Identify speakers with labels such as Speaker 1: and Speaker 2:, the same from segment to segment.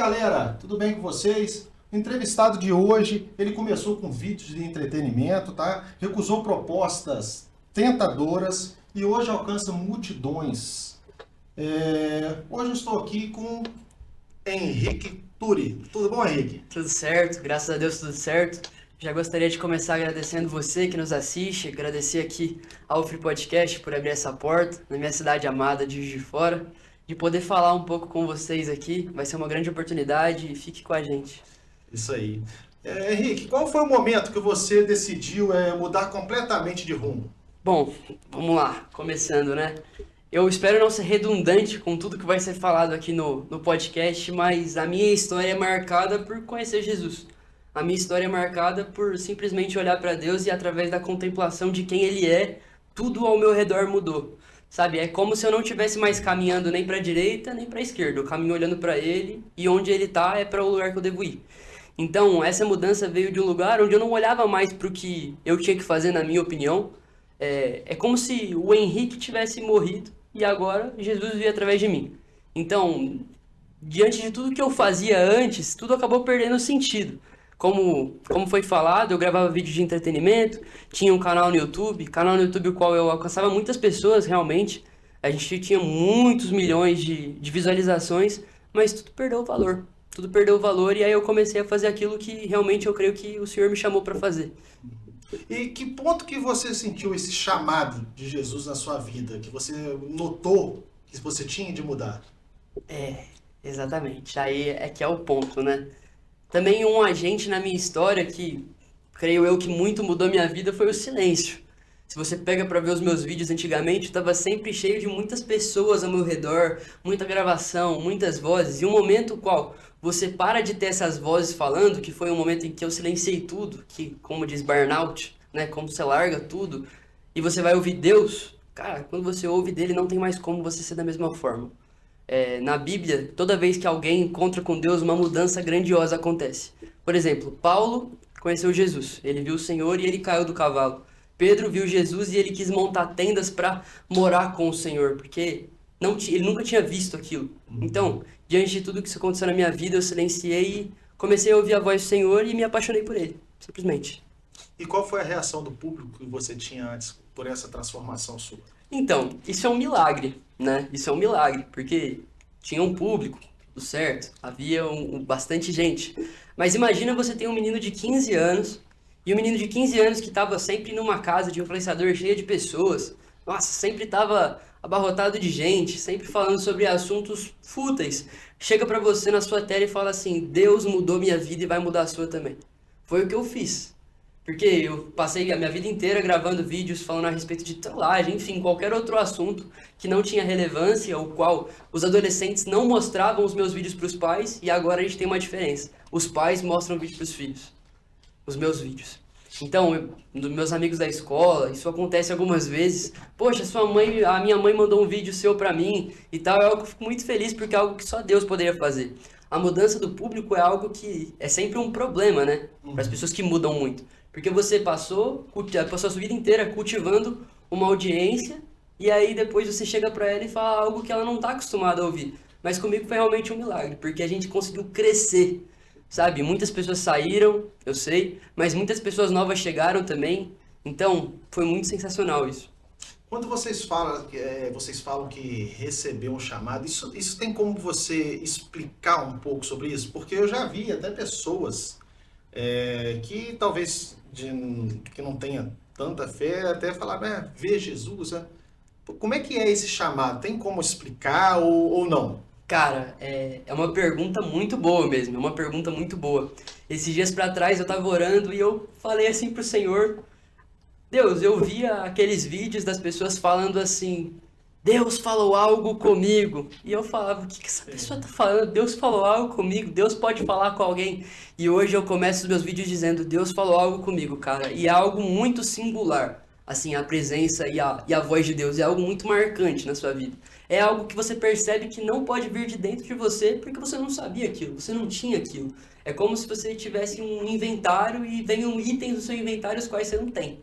Speaker 1: galera, tudo bem com vocês? O entrevistado de hoje, ele começou com vídeos de entretenimento, tá? Recusou propostas tentadoras e hoje alcança multidões. Hoje eu estou aqui com Henrique Turi. Tudo bom, Henrique?
Speaker 2: Tudo certo, graças a Deus tudo certo. Já gostaria de começar agradecendo você que nos assiste, agradecer aqui ao Free Podcast por abrir essa porta na minha cidade amada de Juiz de Fora, de poder falar um pouco com vocês aqui. Vai ser uma grande oportunidade e fique com a gente.
Speaker 1: Isso aí. Henrique, qual foi o momento que você decidiu mudar completamente de rumo?
Speaker 2: Bom, vamos lá, começando, né? Eu espero não ser redundante com tudo que vai ser falado aqui no podcast, mas a minha história é marcada por conhecer Jesus. A minha história é marcada por simplesmente olhar para Deus e através da contemplação de quem Ele é, tudo ao meu redor mudou. Sabe, é como se eu não estivesse mais caminhando nem para a direita nem para a esquerda. Eu caminho olhando para Ele e onde Ele está é para o lugar que eu devo ir. Então, essa mudança veio de um lugar onde eu não olhava mais para o que eu tinha que fazer, na minha opinião. É como se o Henrique tivesse morrido e agora Jesus veio através de mim. Então, diante de tudo que eu fazia antes, tudo acabou perdendo sentido. Como foi falado, eu gravava vídeos de entretenimento, tinha um canal no YouTube o qual eu alcançava muitas pessoas realmente. A gente tinha muitos milhões de visualizações, mas tudo perdeu o valor. Tudo perdeu o valor e aí eu comecei a fazer aquilo que realmente eu creio que o Senhor me chamou para fazer.
Speaker 1: E que ponto que você sentiu esse chamado de Jesus na sua vida, que você notou que você tinha de mudar?
Speaker 2: Exatamente. Aí é que é o ponto, né? Também um agente na minha história que, creio eu, que muito mudou minha vida foi o silêncio. Se você pega para ver os meus vídeos antigamente, eu estava sempre cheio de muitas pessoas ao meu redor, muita gravação, muitas vozes. E um momento qual você para de ter essas vozes falando, que foi um momento em que eu silenciei tudo, que, como diz burnout, né, como você larga tudo, e você vai ouvir Deus, cara, quando você ouve dele não tem mais como você ser da mesma forma. Na Bíblia, toda vez que alguém encontra com Deus, uma mudança grandiosa acontece. Por exemplo, Paulo conheceu Jesus, ele viu o Senhor e ele caiu do cavalo. Pedro viu Jesus e ele quis montar tendas para morar com o Senhor, porque ele nunca tinha visto aquilo. Então, diante de tudo que aconteceu na minha vida, eu silenciei e comecei a ouvir a voz do Senhor e me apaixonei por ele, simplesmente.
Speaker 1: E qual foi a reação do público que você tinha antes por essa transformação sua?
Speaker 2: Então, isso é um milagre, né? Isso é um milagre, porque tinha um público, tudo certo, havia bastante gente. Mas imagina você ter um menino de 15 anos, e um menino de 15 anos que estava sempre numa casa de influenciador cheia de pessoas, nossa, sempre estava abarrotado de gente, sempre falando sobre assuntos fúteis. Chega pra você na sua tela e fala assim, Deus mudou minha vida e vai mudar a sua também. Foi o que eu fiz. Porque eu passei a minha vida inteira gravando vídeos falando a respeito de trollagem, enfim, qualquer outro assunto que não tinha relevância, o qual os adolescentes não mostravam os meus vídeos para os pais, e agora a gente tem uma diferença. Os pais mostram vídeo para os filhos, os meus vídeos. Então, meus amigos da escola, isso acontece algumas vezes. Poxa, a minha mãe mandou um vídeo seu para mim e tal, é algo que eu fico muito feliz porque é algo que só Deus poderia fazer. A mudança do público é algo que é sempre um problema, né? Para as pessoas que mudam muito. Porque você passou a sua vida inteira cultivando uma audiência e aí depois você chega pra ela e fala algo que ela não tá acostumada a ouvir. Mas comigo foi realmente um milagre, porque a gente conseguiu crescer, sabe? Muitas pessoas saíram, eu sei, mas muitas pessoas novas chegaram também. Então, foi muito sensacional isso.
Speaker 1: Quando vocês falam que recebeu um chamado, isso tem como você explicar um pouco sobre isso? Porque eu já vi até pessoas que talvez que não tenha tanta fé, até falar, vê Jesus, né? Como é que é esse chamado? Tem como explicar ou não?
Speaker 2: Cara, é uma pergunta muito boa mesmo, é uma pergunta muito boa. Esses dias pra trás eu tava orando e eu falei assim pro Senhor, Deus, eu via aqueles vídeos das pessoas falando assim, Deus falou algo comigo. E eu falava, o que essa pessoa tá falando? Deus falou algo comigo, Deus pode falar com alguém. E hoje eu começo os meus vídeos dizendo, Deus falou algo comigo, cara. E é algo muito singular, assim, a presença e a voz de Deus. É algo muito marcante na sua vida. É algo que você percebe que não pode vir de dentro de você porque você não sabia aquilo, você não tinha aquilo. É como se você tivesse um inventário e venham itens do seu inventário os quais você não tem.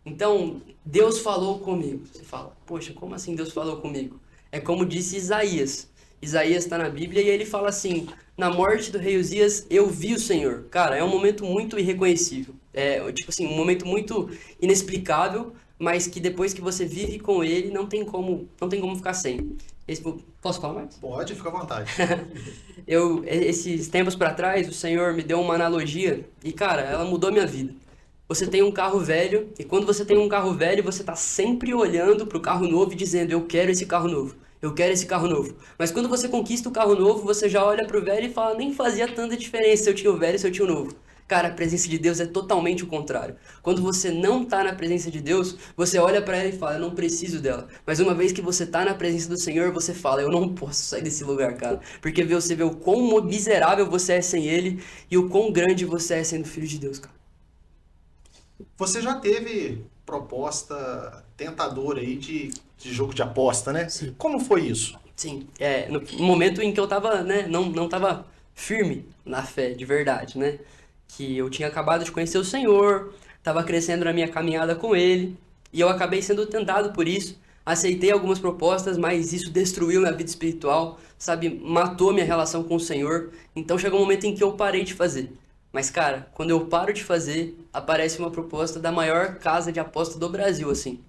Speaker 2: Então, Deus falou comigo. Você fala, poxa, como assim Deus falou comigo? É como disse Isaías. Isaías está na Bíblia e ele fala assim: na morte do rei Uzias, eu vi o Senhor. Cara, é um momento muito irreconhecível. É, tipo assim, um momento muito inexplicável, mas que depois que você vive com ele, não tem como ficar sem. Posso falar mais?
Speaker 1: Pode, fica à vontade.
Speaker 2: Esses tempos para trás, o Senhor me deu uma analogia e, cara, ela mudou minha vida. Você tem um carro velho e quando você tem um carro velho, você tá sempre olhando pro carro novo e dizendo, eu quero esse carro novo. Eu quero esse carro novo. Mas quando você conquista o carro novo, você já olha pro velho e fala, nem fazia tanta diferença se eu tinha o velho e se eu tinha o novo. Cara, a presença de Deus é totalmente o contrário. Quando você não tá na presença de Deus, você olha pra ela e fala, eu não preciso dela. Mas uma vez que você tá na presença do Senhor, você fala, eu não posso sair desse lugar, cara. Porque você vê o quão miserável você é sem Ele e o quão grande você é sendo filho de Deus, cara.
Speaker 1: Você já teve proposta tentadora aí de jogo de aposta, né?
Speaker 2: Sim.
Speaker 1: Como foi isso?
Speaker 2: Sim, no momento em que eu tava, né, não tava firme na fé, de verdade, né? Que eu tinha acabado de conhecer o Senhor, tava crescendo na minha caminhada com Ele, e eu acabei sendo tentado por isso. Aceitei algumas propostas, mas isso destruiu minha vida espiritual, sabe? Matou minha relação com o Senhor. Então chegou um momento em que eu parei de fazer. Mas, cara, quando eu paro de fazer, aparece uma proposta da maior casa de aposta do Brasil, assim.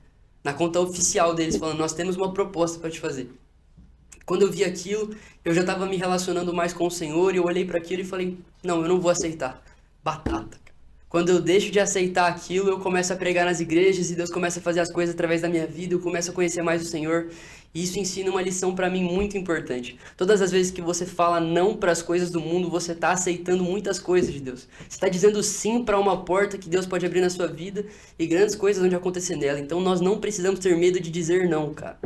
Speaker 2: Na conta oficial deles, falando, nós temos uma proposta para te fazer. Quando eu vi aquilo, eu já estava me relacionando mais com o Senhor e eu olhei para aquilo e falei, não, eu não vou aceitar. Batata. Quando eu deixo de aceitar aquilo, eu começo a pregar nas igrejas e Deus começa a fazer as coisas através da minha vida, eu começo a conhecer mais o Senhor. E isso ensina uma lição para mim muito importante. Todas as vezes que você fala não para as coisas do mundo, você está aceitando muitas coisas de Deus. Você está dizendo sim para uma porta que Deus pode abrir na sua vida e grandes coisas vão acontecer nela. Então nós não precisamos ter medo de dizer não, cara.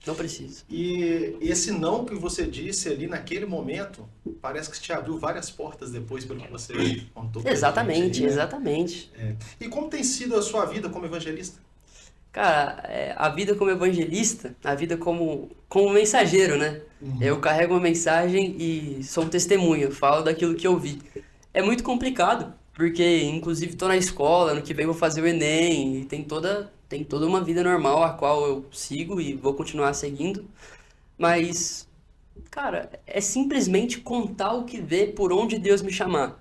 Speaker 2: Não precisa.
Speaker 1: E esse não que você disse ali naquele momento, parece que te abriu várias portas depois, pelo que você contou.
Speaker 2: Exatamente,
Speaker 1: aí, né?
Speaker 2: exatamente.
Speaker 1: E como tem sido a sua vida como evangelista?
Speaker 2: Cara, a vida como evangelista, a vida como mensageiro, né? Eu carrego uma mensagem e sou um testemunho, falo daquilo que eu vi. É muito complicado, porque inclusive estou na escola, ano que vem vou fazer o Enem, e tem toda uma vida normal a qual eu sigo e vou continuar seguindo. Mas, cara, é simplesmente contar o que vê por onde Deus me chamar.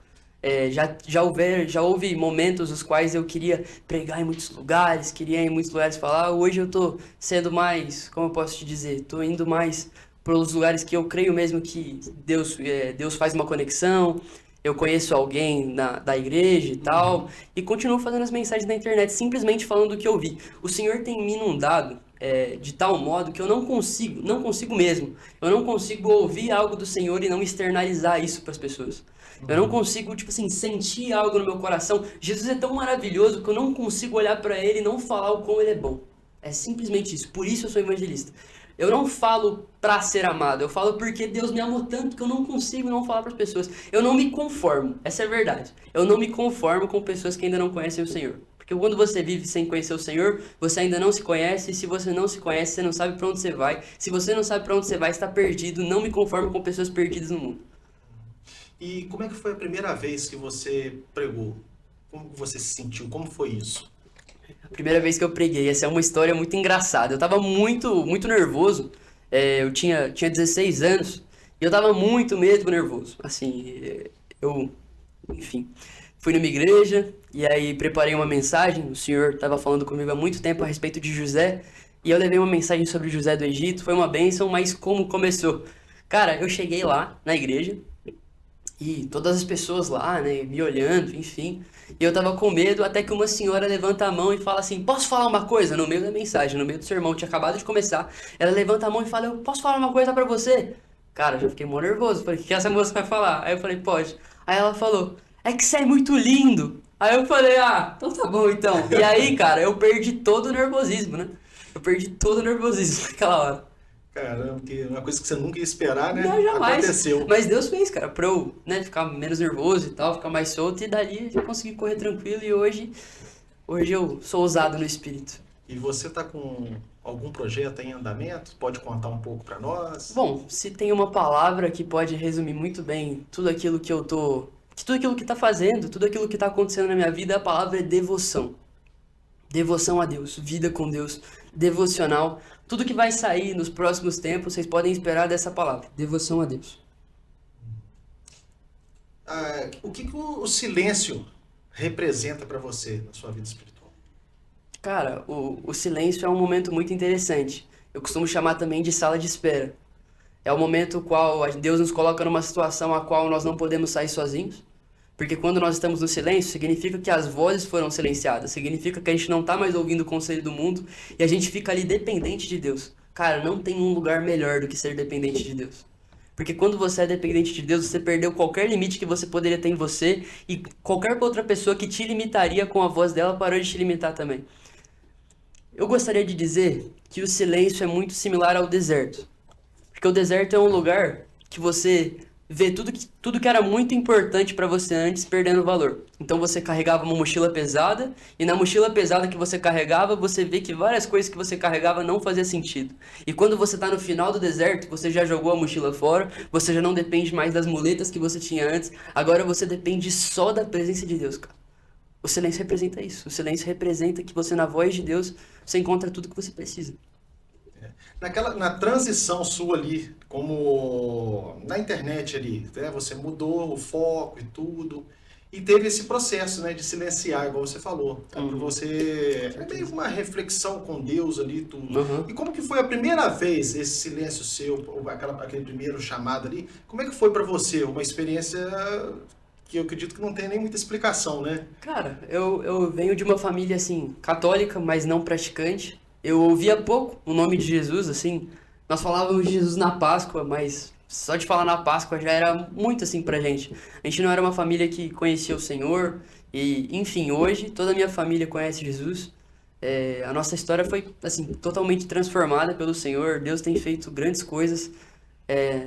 Speaker 2: Já houve momentos nos quais eu queria pregar em muitos lugares, queria ir em muitos lugares falar. Hoje eu tô sendo mais, como eu posso te dizer, tô indo mais para os lugares que eu creio mesmo que Deus faz uma conexão. Eu conheço alguém da igreja e tal, e continuo fazendo as mensagens na internet, simplesmente falando do que eu vi. O Senhor tem me inundado de tal modo que eu não consigo mesmo. Eu não consigo ouvir algo do Senhor e não externalizar isso para as pessoas. Eu não consigo, tipo assim, sentir algo no meu coração. Jesus é tão maravilhoso que eu não consigo olhar para ele e não falar o quão ele é bom. É simplesmente isso. Por isso eu sou evangelista. Eu não falo pra ser amado, eu falo porque Deus me amou tanto que eu não consigo não falar para as pessoas. Eu não me conformo, essa é a verdade. Eu não me conformo com pessoas que ainda não conhecem o Senhor. Porque quando você vive sem conhecer o Senhor, você ainda não se conhece, e se você não se conhece, você não sabe para onde você vai. Se você não sabe para onde você vai, está perdido. Não me conformo com pessoas perdidas no mundo.
Speaker 1: E como é que foi a primeira vez que você pregou? Como você se sentiu? Como foi isso?
Speaker 2: A primeira vez que eu preguei, essa é uma história muito engraçada. Eu tava muito nervoso. Eu tinha 16 anos e eu tava muito mesmo nervoso. Assim, enfim, fui numa igreja e aí preparei uma mensagem. O senhor estava falando comigo há muito tempo a respeito de José e eu levei uma mensagem sobre José do Egito. Foi uma bênção, mas como começou? Cara, eu cheguei lá na igreja e todas as pessoas lá, né, me olhando, enfim. E eu tava com medo até que uma senhora levanta a mão e fala assim, posso falar uma coisa? No meio da mensagem, no meio do sermão, tinha acabado de começar. Ela levanta a mão e fala, eu posso falar uma coisa pra você? Cara, eu já fiquei mó nervoso. Falei, o que essa moça vai falar? Aí eu falei, pode. Aí ela falou, é que você é muito lindo. Aí eu falei, então tá bom então. E aí, cara, eu perdi todo o nervosismo, né? Eu perdi todo o nervosismo naquela hora.
Speaker 1: Caramba, que uma coisa que você nunca ia esperar, né?
Speaker 2: Não, jamais.
Speaker 1: Aconteceu.
Speaker 2: Mas Deus fez, cara, pra eu, né, ficar menos nervoso e tal, ficar mais solto, e dali eu consegui correr tranquilo, e hoje eu sou ousado no espírito.
Speaker 1: E você tá com algum projeto em andamento? Pode contar um pouco pra nós?
Speaker 2: Bom, se tem uma palavra que pode resumir muito bem tudo aquilo que tudo aquilo que tá fazendo, tudo aquilo que tá acontecendo na minha vida, a palavra é devoção. Devoção a Deus, vida com Deus, devocional, Tudo que vai sair nos próximos tempos, vocês podem esperar dessa palavra, devoção a Deus.
Speaker 1: O que que o silêncio representa para você na sua vida espiritual?
Speaker 2: Cara, o silêncio é um momento muito interessante. Eu costumo chamar também de sala de espera. É o momento qual Deus nos coloca numa situação a qual nós não podemos sair sozinhos. Porque quando nós estamos no silêncio, significa que as vozes foram silenciadas. Significa que a gente não está mais ouvindo o conselho do mundo e a gente fica ali dependente de Deus. Cara, não tem um lugar melhor do que ser dependente de Deus. Porque quando você é dependente de Deus, você perdeu qualquer limite que você poderia ter em você e qualquer outra pessoa que te limitaria com a voz dela parou de te limitar também. Eu gostaria de dizer que o silêncio é muito similar ao deserto. Porque o deserto é um lugar que você vê tudo que era muito importante para você antes perdendo valor. Então você carregava uma mochila pesada e na mochila pesada que você carregava, você vê que várias coisas que você carregava não fazia sentido. E quando você está no final do deserto, você já jogou a mochila fora, você já não depende mais das muletas que você tinha antes, agora você depende só da presença de Deus, cara. O silêncio representa isso. O silêncio representa que você, na voz de Deus, você encontra tudo que você precisa.
Speaker 1: Na transição sua ali, como na internet ali, né? Você mudou o foco e tudo, e teve esse processo, né, de silenciar, igual você falou. Para você, é meio uma reflexão com Deus ali e tudo.
Speaker 2: Uhum.
Speaker 1: E como que foi a primeira vez esse silêncio seu, aquele primeiro chamado ali, como é que foi para você? Uma experiência que eu acredito que não tem nem muita explicação, né?
Speaker 2: Cara, eu venho de uma família, assim, católica, mas não praticante. Eu ouvia pouco o nome de Jesus, assim. Nós falávamos de Jesus na Páscoa, mas só de falar na Páscoa já era muito, assim, pra gente. A gente não era uma família que conhecia o Senhor. E, enfim, hoje toda a minha família conhece Jesus. A nossa história foi, assim, totalmente transformada pelo Senhor. Deus tem feito grandes coisas,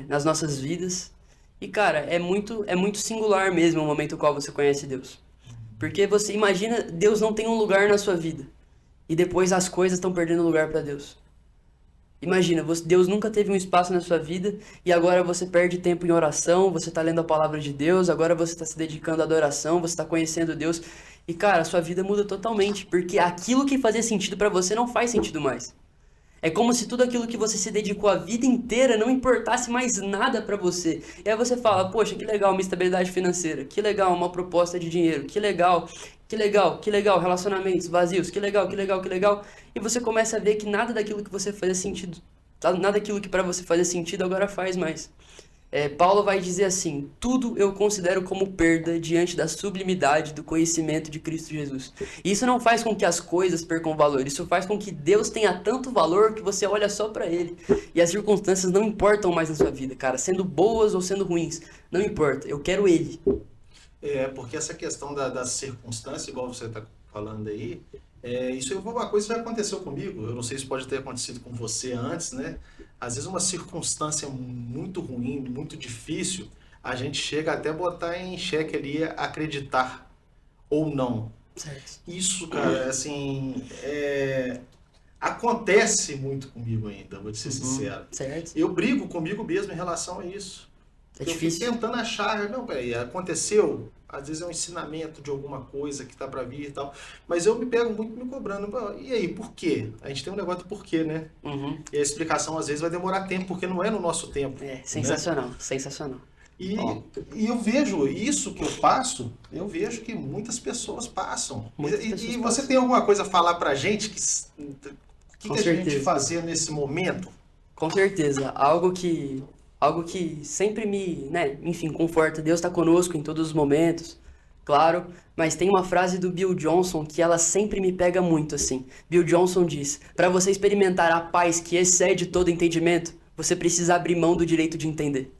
Speaker 2: nas nossas vidas. E, cara, é muito singular mesmo o momento no qual você conhece Deus. Porque você imagina, Deus não tem um lugar na sua vida. E depois as coisas estão perdendo lugar para Deus. Imagina, Deus nunca teve um espaço na sua vida e agora você perde tempo em oração, você está lendo a palavra de Deus, agora você está se dedicando à adoração, você está conhecendo Deus. E, cara, a sua vida muda totalmente, porque aquilo que fazia sentido para você não faz sentido mais. É como se tudo aquilo que você se dedicou a vida inteira não importasse mais nada pra você. E aí você fala, poxa, que legal uma estabilidade financeira, que legal uma proposta de dinheiro, que legal, relacionamentos vazios, que legal. E você começa a ver que nada daquilo que você fazia sentido, nada daquilo que pra você fazia sentido agora faz mais. Paulo vai dizer assim, tudo eu considero como perda diante da sublimidade do conhecimento de Cristo Jesus. E isso não faz com que as coisas percam valor, isso faz com que Deus tenha tanto valor que você olha só pra Ele. E as circunstâncias não importam mais na sua vida, cara, sendo boas ou sendo ruins, não importa, eu quero Ele.
Speaker 1: Porque essa questão da circunstância, igual você está falando aí, isso é uma coisa que já aconteceu comigo, eu não sei se pode ter acontecido com você antes, né? Às vezes uma circunstância muito ruim, muito difícil, a gente chega até botar em xeque ali acreditar ou não.
Speaker 2: Certo.
Speaker 1: Isso, cara, assim, acontece muito comigo ainda, vou te ser sincero.
Speaker 2: Certo.
Speaker 1: Eu brigo comigo mesmo em relação a isso.
Speaker 2: É
Speaker 1: Eu
Speaker 2: difícil.
Speaker 1: fico tentando achar, não, peraí, aconteceu, às vezes é um ensinamento de alguma coisa que tá para vir e tal, mas eu me pego muito me cobrando, e aí, por quê? A gente tem um negócio do porquê, né?
Speaker 2: Uhum.
Speaker 1: E a explicação às vezes vai demorar tempo, porque não é no nosso tempo.
Speaker 2: Sensacional,
Speaker 1: né?
Speaker 2: sensacional.
Speaker 1: E eu vejo isso que eu passo, eu vejo que muitas pessoas passam.
Speaker 2: Muitas
Speaker 1: E
Speaker 2: pessoas
Speaker 1: você
Speaker 2: passam.
Speaker 1: tem alguma coisa a falar pra gente que
Speaker 2: Com
Speaker 1: a gente
Speaker 2: certeza.
Speaker 1: fazer nesse momento?
Speaker 2: Com certeza, algo que sempre me, né, enfim, conforta. Deus está conosco em todos os momentos, claro, mas tem uma frase do Bill Johnson que ela sempre me pega muito, assim. Bill Johnson diz, para você experimentar a paz que excede todo entendimento, você precisa abrir mão do direito de entender.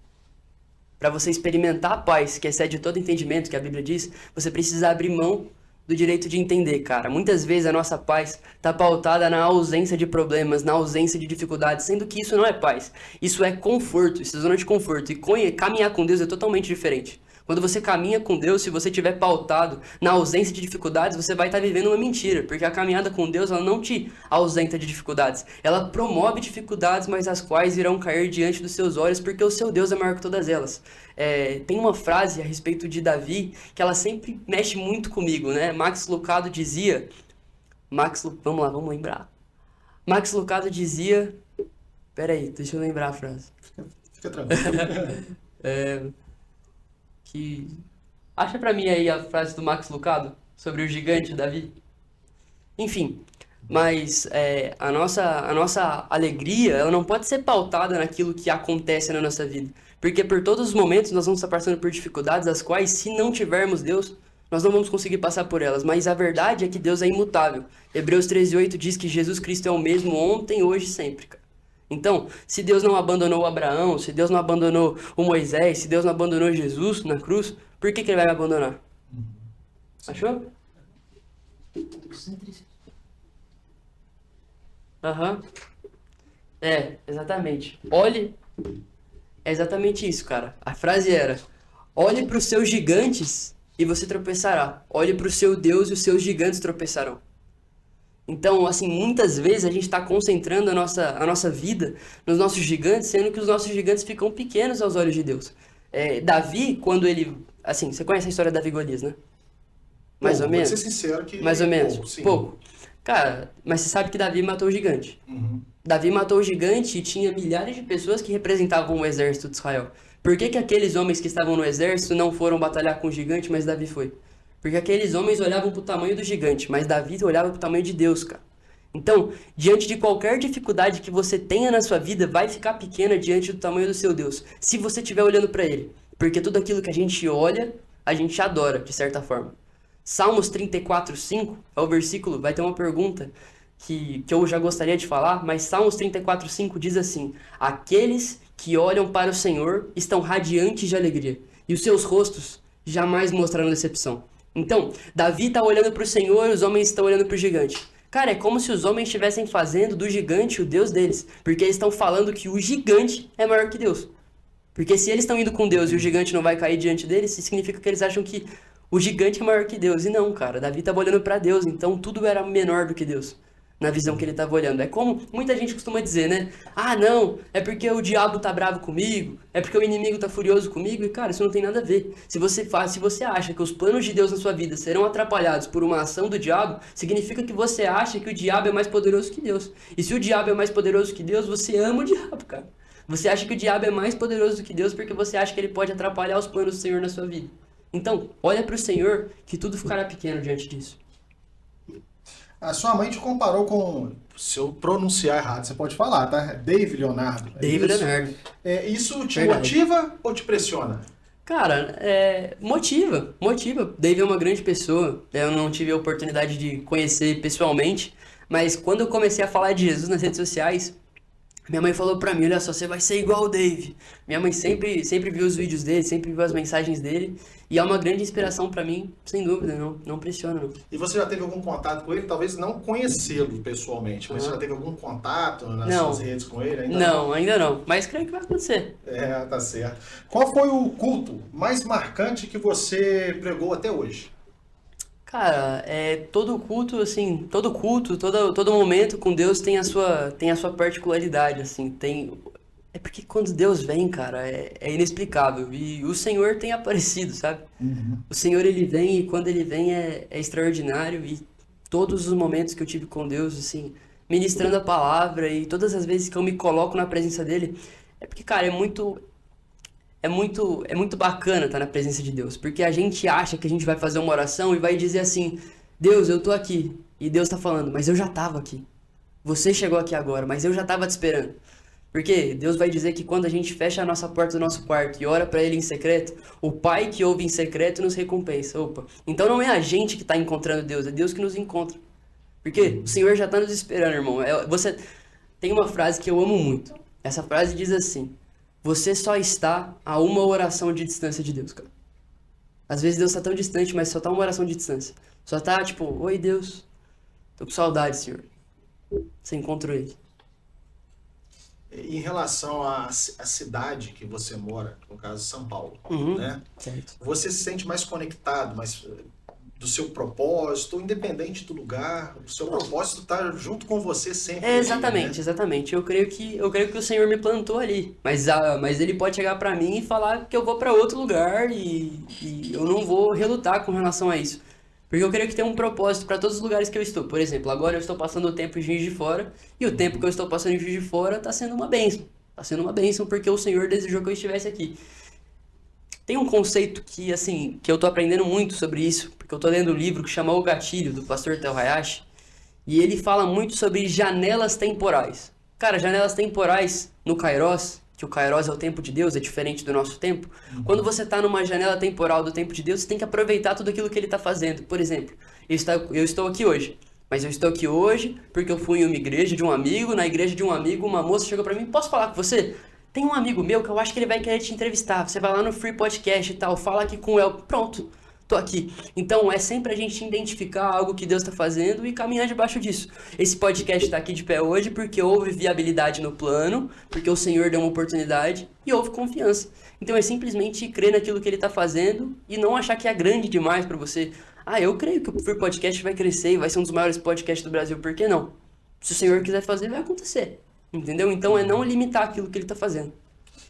Speaker 2: Para você experimentar a paz que excede todo entendimento, que a Bíblia diz, você precisa abrir mão do direito de entender, cara. Muitas vezes a nossa paz está pautada na ausência de problemas, na ausência de dificuldades, sendo que isso não é paz. Isso é conforto, isso é zona de conforto. E caminhar com Deus é totalmente diferente. Quando você caminha com Deus, se você estiver pautado na ausência de dificuldades, você vai estar vivendo uma mentira, porque a caminhada com Deus, ela não te ausenta de dificuldades. Ela promove dificuldades, mas as quais irão cair diante dos seus olhos, porque o seu Deus é maior que todas elas. Tem uma frase a respeito de Davi, que ela sempre mexe muito comigo, né? Vamos lembrar. Max Lucado dizia... Peraí, deixa eu lembrar a frase.
Speaker 1: Fica tranquilo.
Speaker 2: Que... Acha pra mim aí a frase do Max Lucado sobre o gigante Davi? Enfim, mas a nossa alegria, ela não pode ser pautada naquilo que acontece na nossa vida. Porque por todos os momentos nós vamos estar passando por dificuldades, as quais, se não tivermos Deus, nós não vamos conseguir passar por elas. Mas a verdade é que Deus é imutável. Hebreus 13:8 diz que Jesus Cristo é o mesmo ontem, hoje e sempre, cara. Então, se Deus não abandonou Abraão, se Deus não abandonou o Moisés, se Deus não abandonou Jesus na cruz, por que ele vai me abandonar? Achou? Aham. Exatamente. Olhe. É exatamente isso, cara. A frase era: olhe para os seus gigantes e você tropeçará. Olhe para o seu Deus e os seus gigantes tropeçarão. Então, assim, muitas vezes a gente está concentrando a nossa vida nos nossos gigantes, sendo que os nossos gigantes ficam pequenos aos olhos de Deus. Davi, quando ele... Assim, você conhece a história de Davi e Golias, né? Mais ou menos?
Speaker 1: Vou ser sincero que...
Speaker 2: Mais ou menos?
Speaker 1: Pouco, sim.
Speaker 2: Pouco. Cara, mas você sabe que Davi matou o gigante.
Speaker 1: Uhum.
Speaker 2: Davi matou o gigante e tinha milhares de pessoas que representavam o exército de Israel. Por que que aqueles homens que estavam no exército não foram batalhar com o gigante, mas Davi foi? Porque aqueles homens olhavam para o tamanho do gigante, mas Davi olhava para o tamanho de Deus, cara. Então, diante de qualquer dificuldade que você tenha na sua vida, vai ficar pequena diante do tamanho do seu Deus, se você estiver olhando para Ele. Porque tudo aquilo que a gente olha, a gente adora, de certa forma. Salmos 34:5 é o versículo, vai ter uma pergunta que eu já gostaria de falar, mas Salmos 34:5 diz assim: aqueles que olham para o Senhor estão radiantes de alegria, e os seus rostos jamais mostrarão decepção. Então, Davi está olhando para o Senhor e os homens estão olhando para o gigante. Cara, é como se os homens estivessem fazendo do gigante o Deus deles, porque eles estão falando que o gigante é maior que Deus. Porque se eles estão indo com Deus e o gigante não vai cair diante deles, isso significa que eles acham que o gigante é maior que Deus. E não, cara, Davi estava olhando para Deus, então tudo era menor do que Deus, na visão que ele estava olhando. É como muita gente costuma dizer, né? Ah, não, é porque o diabo tá bravo comigo, é porque o inimigo tá furioso comigo, e cara, isso não tem nada a ver. Se você acha que os planos de Deus na sua vida serão atrapalhados por uma ação do diabo, significa que você acha que o diabo é mais poderoso que Deus. E se o diabo é mais poderoso que Deus, você ama o diabo, cara. Você acha que o diabo é mais poderoso do que Deus porque você acha que ele pode atrapalhar os planos do Senhor na sua vida. Então, olha para o Senhor que tudo ficará pequeno diante disso.
Speaker 1: A sua mãe te comparou com, se eu pronunciar errado, você pode falar, tá? Dave Leonardo.
Speaker 2: Dave Leonardo.
Speaker 1: Isso te
Speaker 2: Verdade.
Speaker 1: motiva ou te pressiona?
Speaker 2: Cara, motiva. Dave é uma grande pessoa. Eu não tive a oportunidade de conhecer pessoalmente, mas quando eu comecei a falar de Jesus nas redes sociais, minha mãe falou pra mim: olha só, você vai ser igual o Dave. Minha mãe sempre viu os vídeos dele, sempre viu as mensagens dele. E é uma grande inspiração pra mim, sem dúvida, não pressiona, não.
Speaker 1: E você já teve algum contato com ele? Talvez não conhecê-lo pessoalmente, mas você já teve algum contato nas suas redes com ele? Ainda
Speaker 2: não, ainda não. Mas creio que vai acontecer.
Speaker 1: Tá certo. Qual foi o culto mais marcante que você pregou até hoje?
Speaker 2: Cara, todo culto, assim, todo momento com Deus tem a sua particularidade, assim, é porque quando Deus vem, cara, é inexplicável, e o Senhor tem aparecido, sabe?
Speaker 1: Uhum.
Speaker 2: O Senhor, ele vem, e quando ele vem é extraordinário, e todos os momentos que eu tive com Deus, assim, ministrando a palavra, e todas as vezes que eu me coloco na presença dele, é porque, cara, é muito bacana estar na presença de Deus, porque a gente acha que a gente vai fazer uma oração e vai dizer assim: Deus, eu tô aqui. E Deus tá falando: mas eu já tava aqui. Você chegou aqui agora, mas eu já tava te esperando. Porque Deus vai dizer que quando a gente fecha a nossa porta do nosso quarto e ora pra Ele em secreto, o Pai que ouve em secreto nos recompensa. Opa. Então não é a gente que tá encontrando Deus, é Deus que nos encontra. Porque o Senhor já tá nos esperando, irmão. Você tem uma frase que eu amo muito. Essa frase diz assim: você só está a uma oração de distância de Deus, cara. Às vezes Deus está tão distante, mas só tá uma oração de distância. Só tá tipo: oi Deus, tô com saudade, Senhor. Você encontrou Ele.
Speaker 1: Em relação à cidade que você mora, no caso São Paulo, né?
Speaker 2: Certo.
Speaker 1: Você se sente mais conectado, mais do seu propósito, independente do lugar, o seu propósito está junto com você sempre.
Speaker 2: Exatamente. Eu creio que o Senhor me plantou ali, mas Ele pode chegar para mim e falar que eu vou para outro lugar e eu não vou relutar com relação a isso. Porque eu creio que tem um propósito para todos os lugares que eu estou. Por exemplo, agora eu estou passando o tempo em Juiz de Fora, e o tempo que eu estou passando em Juiz de Fora está sendo uma bênção. Está sendo uma bênção porque o Senhor desejou que eu estivesse aqui. Tem um conceito que, assim, que eu tô aprendendo muito sobre isso, porque eu tô lendo um livro que chama O Gatilho, do pastor Tel Hayashi, e ele fala muito sobre janelas temporais. Cara, janelas temporais no Kairos, que o Kairos é o tempo de Deus, é diferente do nosso tempo. Quando você tá numa janela temporal do tempo de Deus, você tem que aproveitar tudo aquilo que ele tá fazendo. Por exemplo, eu estou aqui hoje. Mas eu estou aqui hoje porque eu fui em uma igreja de um amigo, na igreja de um amigo, uma moça chegou pra mim, posso falar com você? Tem um amigo meu que eu acho que ele vai querer te entrevistar. Você vai lá no Free Podcast e tal, fala aqui com o El. Pronto, tô aqui. Então é sempre a gente identificar algo que Deus está fazendo e caminhar debaixo disso. Esse podcast está aqui de pé hoje porque houve viabilidade no plano, porque o Senhor deu uma oportunidade e houve confiança. Então é simplesmente crer naquilo que Ele está fazendo e não achar que é grande demais para você. Ah, eu creio que o Free Podcast vai crescer e vai ser um dos maiores podcasts do Brasil. Por que não? Se o Senhor quiser fazer, vai acontecer. Entendeu? Então é não limitar aquilo que ele está fazendo.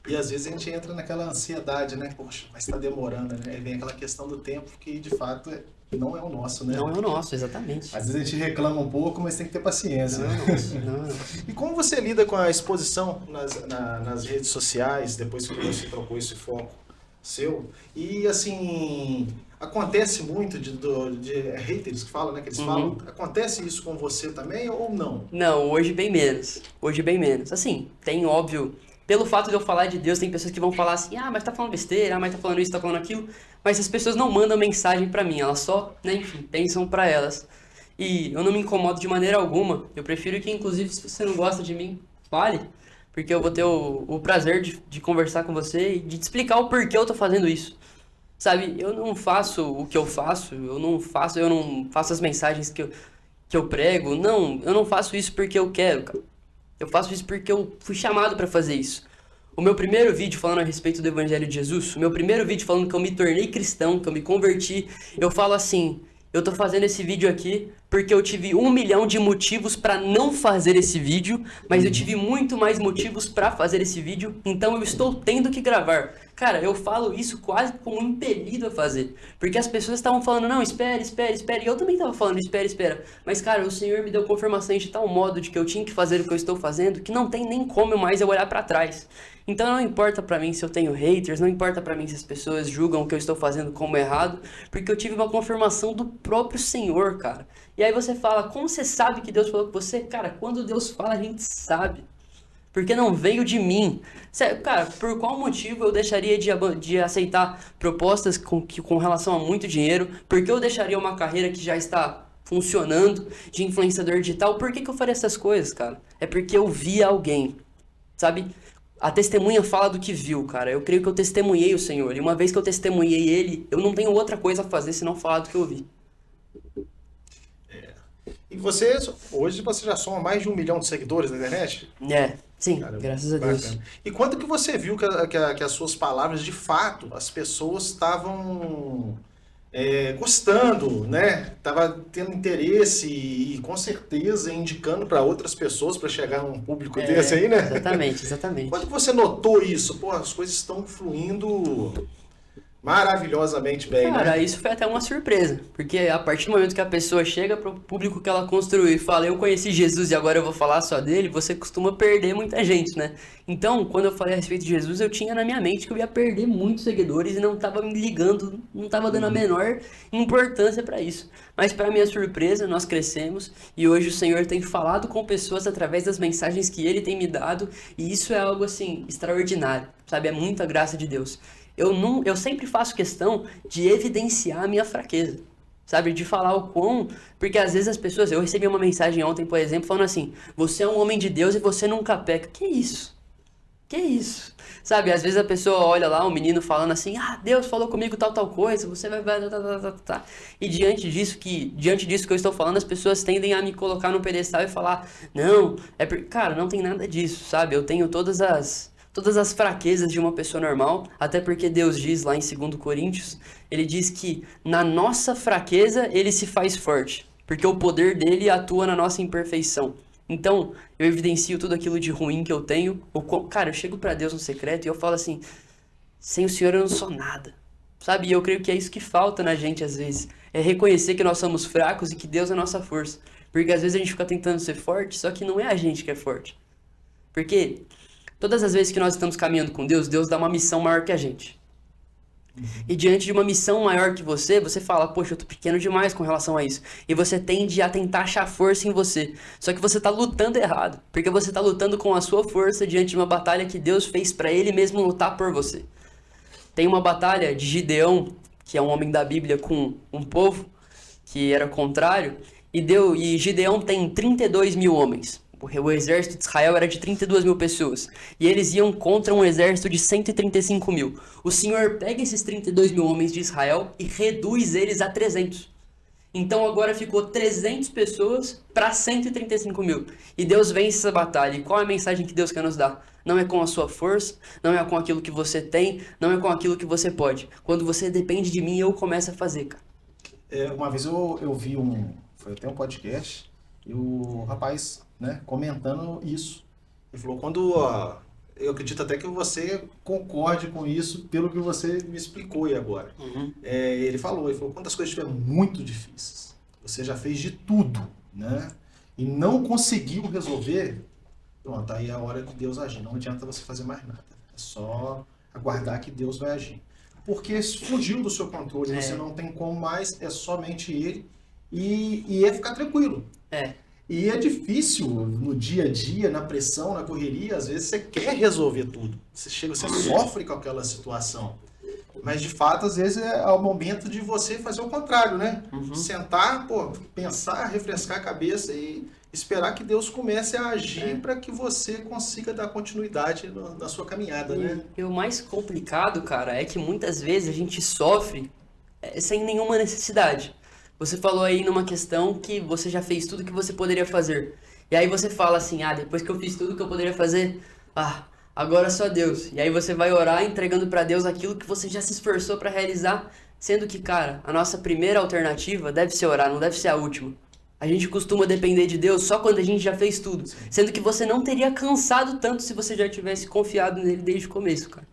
Speaker 1: E às vezes a gente entra naquela ansiedade, né? Poxa, mas está demorando, né? Aí vem aquela questão do tempo que de fato não é o nosso, né?
Speaker 2: Não é o nosso, exatamente.
Speaker 1: Às vezes a gente reclama um pouco, mas tem que ter paciência.
Speaker 2: Não é o nosso, não é o nosso.
Speaker 1: E como você lida com a exposição nas redes sociais, depois que você trocou esse foco seu? E assim, acontece muito de haters que falam, né? Que eles falam. Acontece isso com você também ou não?
Speaker 2: Não, hoje bem menos. Hoje bem menos. Assim, tem óbvio, pelo fato de eu falar de Deus, tem pessoas que vão falar assim, ah, mas tá falando besteira, ah, mas tá falando isso, tá falando aquilo. Mas as pessoas não mandam mensagem pra mim, elas só, né, enfim, pensam pra elas. E eu não me incomodo de maneira alguma. Eu prefiro que, inclusive, se você não gosta de mim, fale. Porque eu vou ter o prazer de conversar com você e de te explicar o porquê eu tô fazendo isso. Sabe, eu não faço o que eu faço, eu não faço as mensagens que eu prego. Não, eu não faço isso porque eu quero, cara. Eu faço isso porque eu fui chamado pra fazer isso. O meu primeiro vídeo falando a respeito do Evangelho de Jesus, o meu primeiro vídeo falando que eu me tornei cristão, que eu me converti, eu falo assim, eu tô fazendo esse vídeo aqui porque eu tive 1 milhão de motivos pra não fazer esse vídeo, mas eu tive muito mais motivos pra fazer esse vídeo, então eu estou tendo que gravar. Cara, eu falo isso quase como impelido a fazer, porque as pessoas estavam falando, não, espera, e eu também tava falando, espera, mas cara, o Senhor me deu confirmações de tal modo de que eu tinha que fazer o que eu estou fazendo, que não tem nem como mais eu olhar pra trás. Então não importa pra mim se eu tenho haters, não importa pra mim se as pessoas julgam o que eu estou fazendo como errado, porque eu tive uma confirmação do próprio Senhor, cara. E aí você fala, como você sabe que Deus falou com você? Cara, quando Deus fala, a gente sabe. Porque não veio de mim. Cara, por qual motivo eu deixaria de aceitar propostas com relação a muito dinheiro? Por que eu deixaria uma carreira que já está funcionando de influenciador digital? Por que eu faria essas coisas, cara? É porque eu vi alguém, sabe? A testemunha fala do que viu, cara. Eu creio que eu testemunhei o Senhor. E uma vez que eu testemunhei Ele, eu não tenho outra coisa a fazer senão falar do que eu vi.
Speaker 1: E hoje você já soma mais de 1 milhão de seguidores na internet?
Speaker 2: Sim,
Speaker 1: Cara,
Speaker 2: graças a Deus.
Speaker 1: Bacana. E quando que você viu que as suas palavras, de fato, as pessoas estavam gostando, né? Tava tendo interesse e com certeza indicando para outras pessoas para chegar a um público desse aí, né?
Speaker 2: Exatamente.
Speaker 1: Quando que você notou isso? Pô, as coisas estão fluindo maravilhosamente bem,
Speaker 2: Cara,
Speaker 1: né?
Speaker 2: isso foi até uma surpresa, porque a partir do momento que a pessoa chega pro público que ela construiu e fala, eu conheci Jesus e agora eu vou falar só dele, você costuma perder muita gente, né? Então, quando eu falei a respeito de Jesus, eu tinha na minha mente que eu ia perder muitos seguidores e não tava me ligando, não tava dando a menor importância pra isso. Mas pra minha surpresa, nós crescemos e hoje o Senhor tem falado com pessoas através das mensagens que Ele tem me dado e isso é algo, assim, extraordinário, sabe? É muita graça de Deus. Eu sempre faço questão de evidenciar a minha fraqueza, sabe? De falar o quão... Porque às vezes as pessoas... Eu recebi uma mensagem ontem, por exemplo, falando assim, você é um homem de Deus e você nunca peca. Que isso? Que isso? Sabe, às vezes a pessoa olha lá, um menino falando assim, ah, Deus falou comigo tal coisa, você vai... Tá. E diante disso que eu estou falando, as pessoas tendem a me colocar no pedestal e falar, não, cara, não tem nada disso, sabe? Eu tenho todas as fraquezas de uma pessoa normal, até porque Deus diz lá em 2 Coríntios, ele diz que na nossa fraqueza ele se faz forte, porque o poder dele atua na nossa imperfeição. Então, eu evidencio tudo aquilo de ruim que eu tenho, cara, eu chego pra Deus no secreto e eu falo assim, sem o Senhor eu não sou nada. sabe? E eu creio que é isso que falta na gente às vezes. É reconhecer que nós somos fracos e que Deus é a nossa força. Porque às vezes a gente fica tentando ser forte, só que não é a gente que é forte. Porque todas as vezes que nós estamos caminhando com Deus, Deus dá uma missão maior que a gente. E diante de uma missão maior que você fala, poxa, eu tô pequeno demais com relação a isso. E você tende a tentar achar força em você. Só que você tá lutando errado. Porque você tá lutando com a sua força diante de uma batalha que Deus fez pra Ele mesmo lutar por você. Tem uma batalha de Gideão, que é um homem da Bíblia, com um povo que era contrário. E Gideão tem 32 mil homens. O exército de Israel era de 32 mil pessoas. E eles iam contra um exército de 135 mil. O Senhor pega esses 32 mil homens de Israel e reduz eles a 300. Então agora ficou 300 pessoas para 135 mil. E Deus vence essa batalha. E qual é a mensagem que Deus quer nos dar? Não é com a sua força, não é com aquilo que você tem, não é com aquilo que você pode. Quando você depende de mim, eu começo a fazer, cara.
Speaker 1: Uma vez eu vi foi até um podcast, e o rapaz, né, comentando isso. Ele falou, eu acredito até que você concorde com isso, pelo que você me explicou aí agora. Ele falou, quando as coisas estiverem muito difíceis, você já fez de tudo, né, e não conseguiu resolver, pronto, aí é a hora de Deus agir. Não adianta você fazer mais nada. É só aguardar que Deus vai agir. Porque fugiu do seu controle, você não tem como mais, é somente Ele, e é ficar tranquilo. E é difícil no dia a dia, na pressão, na correria, às vezes você quer resolver tudo. Você sofre com aquela situação. Mas de fato, às vezes é o momento de você fazer o contrário, né? Sentar, pensar, refrescar a cabeça e esperar que Deus comece a agir para que você consiga dar continuidade na sua caminhada, né?
Speaker 2: E o mais complicado, cara, é que muitas vezes a gente sofre sem nenhuma necessidade. Você falou aí numa questão que você já fez tudo que você poderia fazer. E aí você fala assim, depois que eu fiz tudo que eu poderia fazer, agora só Deus. E aí você vai orar entregando para Deus aquilo que você já se esforçou para realizar, sendo que, cara, a nossa primeira alternativa deve ser orar, não deve ser a última. A gente costuma depender de Deus só quando a gente já fez tudo. Sendo que você não teria cansado tanto se você já tivesse confiado nele desde o começo, cara.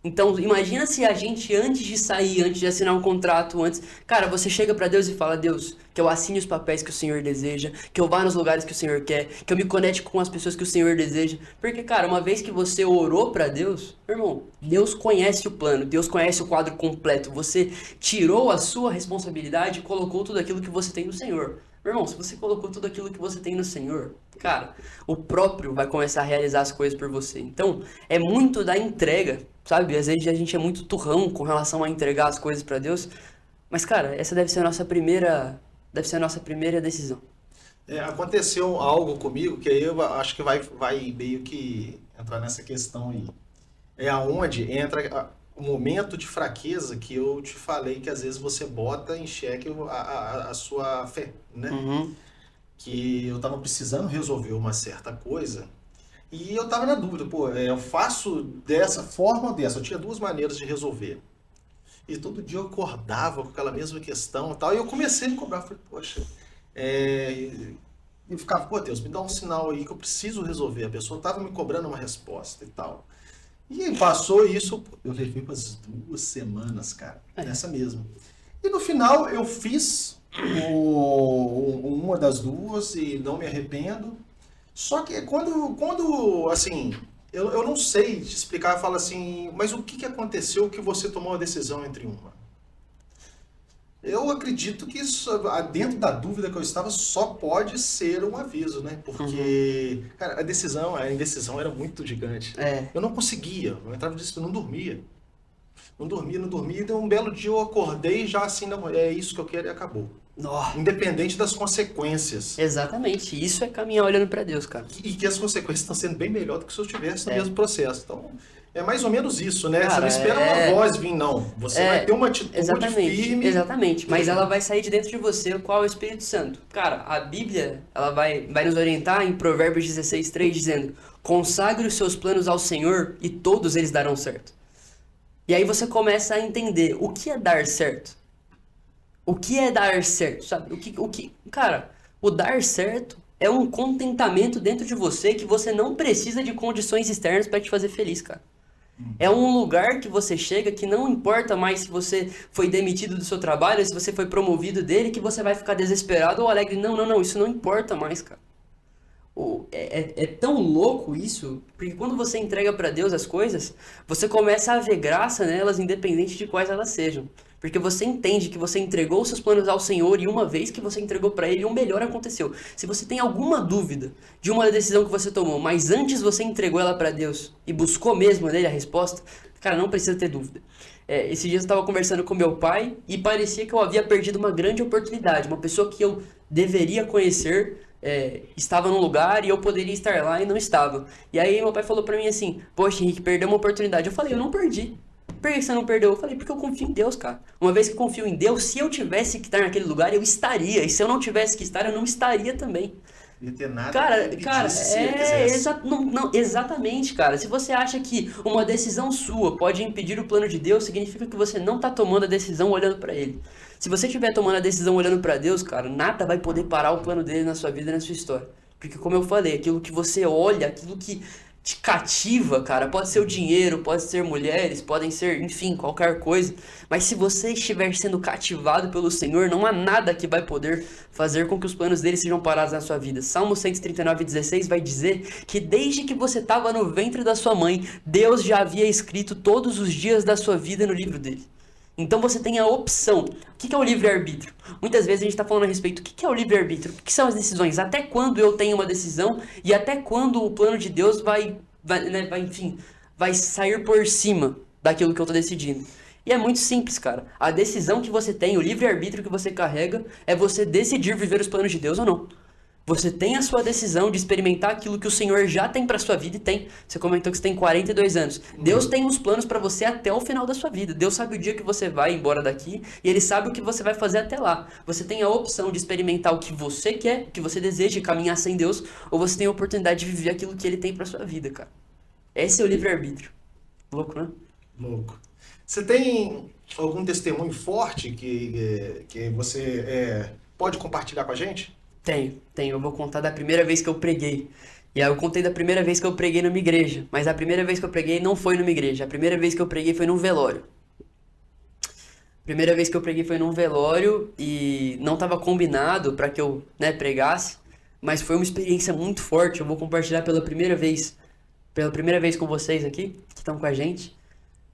Speaker 2: Então, imagina se a gente, antes de sair, antes de assinar um contrato, cara, você chega pra Deus e fala, Deus, que eu assine os papéis que o Senhor deseja, que eu vá nos lugares que o Senhor quer, que eu me conecte com as pessoas que o Senhor deseja. Porque, cara, uma vez que você orou pra Deus, meu irmão, Deus conhece o plano, Deus conhece o quadro completo. Você tirou a sua responsabilidade e colocou tudo aquilo que você tem no Senhor. Meu irmão, se você colocou tudo aquilo que você tem no Senhor, cara, o próprio vai começar a realizar as coisas por você. Então, é muito da entrega, sabe? Às vezes a gente é muito turrão com relação a entregar as coisas pra Deus. Mas, cara, essa deve ser a nossa primeira decisão.
Speaker 1: Aconteceu algo comigo que aí eu acho que vai meio que entrar nessa questão aí. É aonde entra o momento de fraqueza que eu te falei que às vezes você bota em xeque a sua fé, né? Que eu tava precisando resolver uma certa coisa e eu tava na dúvida, eu faço dessa forma ou dessa? Eu tinha duas maneiras de resolver. E todo dia eu acordava com aquela mesma questão e tal, e eu comecei a me cobrar, falei, poxa, e ficava, Deus, me dá um sinal aí que eu preciso resolver. A pessoa tava me cobrando uma resposta e tal. E passou isso, eu levei umas 2 semanas, cara, nessa mesma. E no final eu fiz uma das duas e não me arrependo. Só que quando assim, eu não sei te explicar, eu falo assim, mas o que aconteceu que você tomou a decisão entre uma? Eu acredito que isso, dentro da dúvida que eu estava, só pode ser um aviso, né? Porque, cara, a indecisão era muito gigante. Eu não conseguia, eu entrava disso, eu não dormia. Não dormia, e um belo dia eu acordei já assim, não, é isso que eu quero e acabou. Independente das consequências.
Speaker 2: Exatamente, isso é caminhar olhando para Deus, cara.
Speaker 1: E que as consequências estão sendo bem melhor do que se eu estivesse no mesmo processo. Então, é mais ou menos isso, né? Cara, você não espera uma voz vir, não. Você vai ter uma atitude firme.
Speaker 2: Exatamente, mas ela vai sair de dentro de você, qual é o Espírito Santo. Cara, a Bíblia, ela vai nos orientar em Provérbios 16:3, dizendo, consagre os seus planos ao Senhor e todos eles darão certo. E aí você começa a entender o que é dar certo. O que é dar certo, sabe? Cara, o dar certo é um contentamento dentro de você que você não precisa de condições externas para te fazer feliz, cara. É um lugar que você chega que não importa mais se você foi demitido do seu trabalho, se você foi promovido dele, que você vai ficar desesperado ou alegre. Não, não, não, isso não importa mais, cara. É tão louco isso, porque quando você entrega pra Deus as coisas, você começa a ver graça nelas, independente de quais elas sejam. Porque você entende que você entregou os seus planos ao Senhor e uma vez que você entregou pra Ele, o melhor aconteceu. Se você tem alguma dúvida de uma decisão que você tomou, mas antes você entregou ela pra Deus e buscou mesmo nele a resposta, cara, não precisa ter dúvida. Esse dia eu estava conversando com meu pai e parecia que eu havia perdido uma grande oportunidade, uma pessoa que eu deveria conhecer estava num lugar e eu poderia estar lá e não estava. E aí meu pai falou pra mim assim, poxa, Henrique, perdeu uma oportunidade. Eu falei, eu não perdi. Por que você não perdeu? Eu falei, porque eu confio em Deus, cara. Uma vez que eu confio em Deus, se eu tivesse que estar naquele lugar, eu estaria. E se eu não tivesse que estar, eu não estaria também.
Speaker 1: Não ia ter nada
Speaker 2: Cara,
Speaker 1: que
Speaker 2: cara,
Speaker 1: impedisse se ele quisesse.
Speaker 2: não, exatamente, cara. Se você acha que uma decisão sua pode impedir o plano de Deus, significa que você não tá tomando a decisão olhando pra Ele. Se você estiver tomando a decisão olhando pra Deus, cara, nada vai poder parar o plano dele na sua vida e na sua história. Porque, como eu falei, aquilo que você olha, aquilo que te cativa, cara, pode ser o dinheiro, pode ser mulheres, podem ser, enfim, qualquer coisa. Mas se você estiver sendo cativado pelo Senhor, não há nada que vai poder fazer com que os planos dele sejam parados na sua vida. Salmo 139:16 vai dizer que desde que você estava no ventre da sua mãe, Deus já havia escrito todos os dias da sua vida no livro dele. Então você tem a opção. O que é o livre-arbítrio? Muitas vezes a gente está falando a respeito do que é o livre-arbítrio, o que são as decisões, até quando eu tenho uma decisão e até quando o plano de Deus enfim, vai sair por cima daquilo que eu estou decidindo. E é muito simples, cara. A decisão que você tem, o livre-arbítrio que você carrega, é você decidir viver os planos de Deus ou não. Você tem a sua decisão de experimentar aquilo que o Senhor já tem pra sua vida e tem. Você comentou que você tem 42 anos. Deus tem uns planos pra você até o final da sua vida. Deus sabe o dia que você vai embora daqui e Ele sabe o que você vai fazer até lá. Você tem a opção de experimentar o que você quer, o que você deseja, caminhar sem Deus, ou você tem a oportunidade de viver aquilo que Ele tem pra sua vida, cara. Esse é o livre-arbítrio. Louco, né?
Speaker 1: Louco. Você tem algum testemunho forte que você pode compartilhar com a gente?
Speaker 2: Tenho. Eu vou contar da primeira vez que eu preguei. E aí eu contei da primeira vez que eu preguei numa igreja. Mas a primeira vez que eu preguei não foi numa igreja. A primeira vez que eu preguei foi num velório. A primeira vez que eu preguei foi num velório e não estava combinado para que eu, pregasse. Mas foi uma experiência muito forte. Eu vou compartilhar pela primeira vez com vocês aqui, que estão com a gente.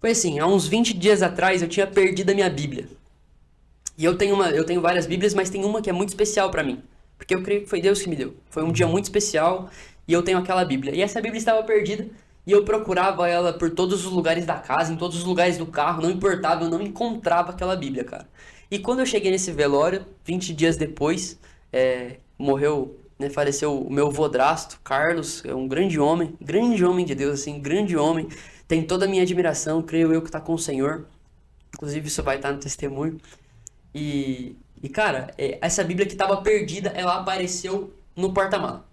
Speaker 2: Foi assim, há uns 20 dias atrás eu tinha perdido a minha Bíblia. E eu tenho várias Bíblias, mas tem uma que é muito especial para mim. Porque eu creio que foi Deus que me deu. Foi um dia muito especial e eu tenho aquela Bíblia. E essa Bíblia estava perdida e eu procurava ela por todos os lugares da casa, em todos os lugares do carro, não importava, eu não encontrava aquela Bíblia, cara. E quando eu cheguei nesse velório, 20 dias depois, morreu, faleceu o meu vodrasto, Carlos, é um grande homem de Deus, assim, grande homem. Tem toda a minha admiração, creio eu que está com o Senhor. Inclusive isso vai estar no testemunho. E cara, essa Bíblia que estava perdida, ela apareceu no porta-mala.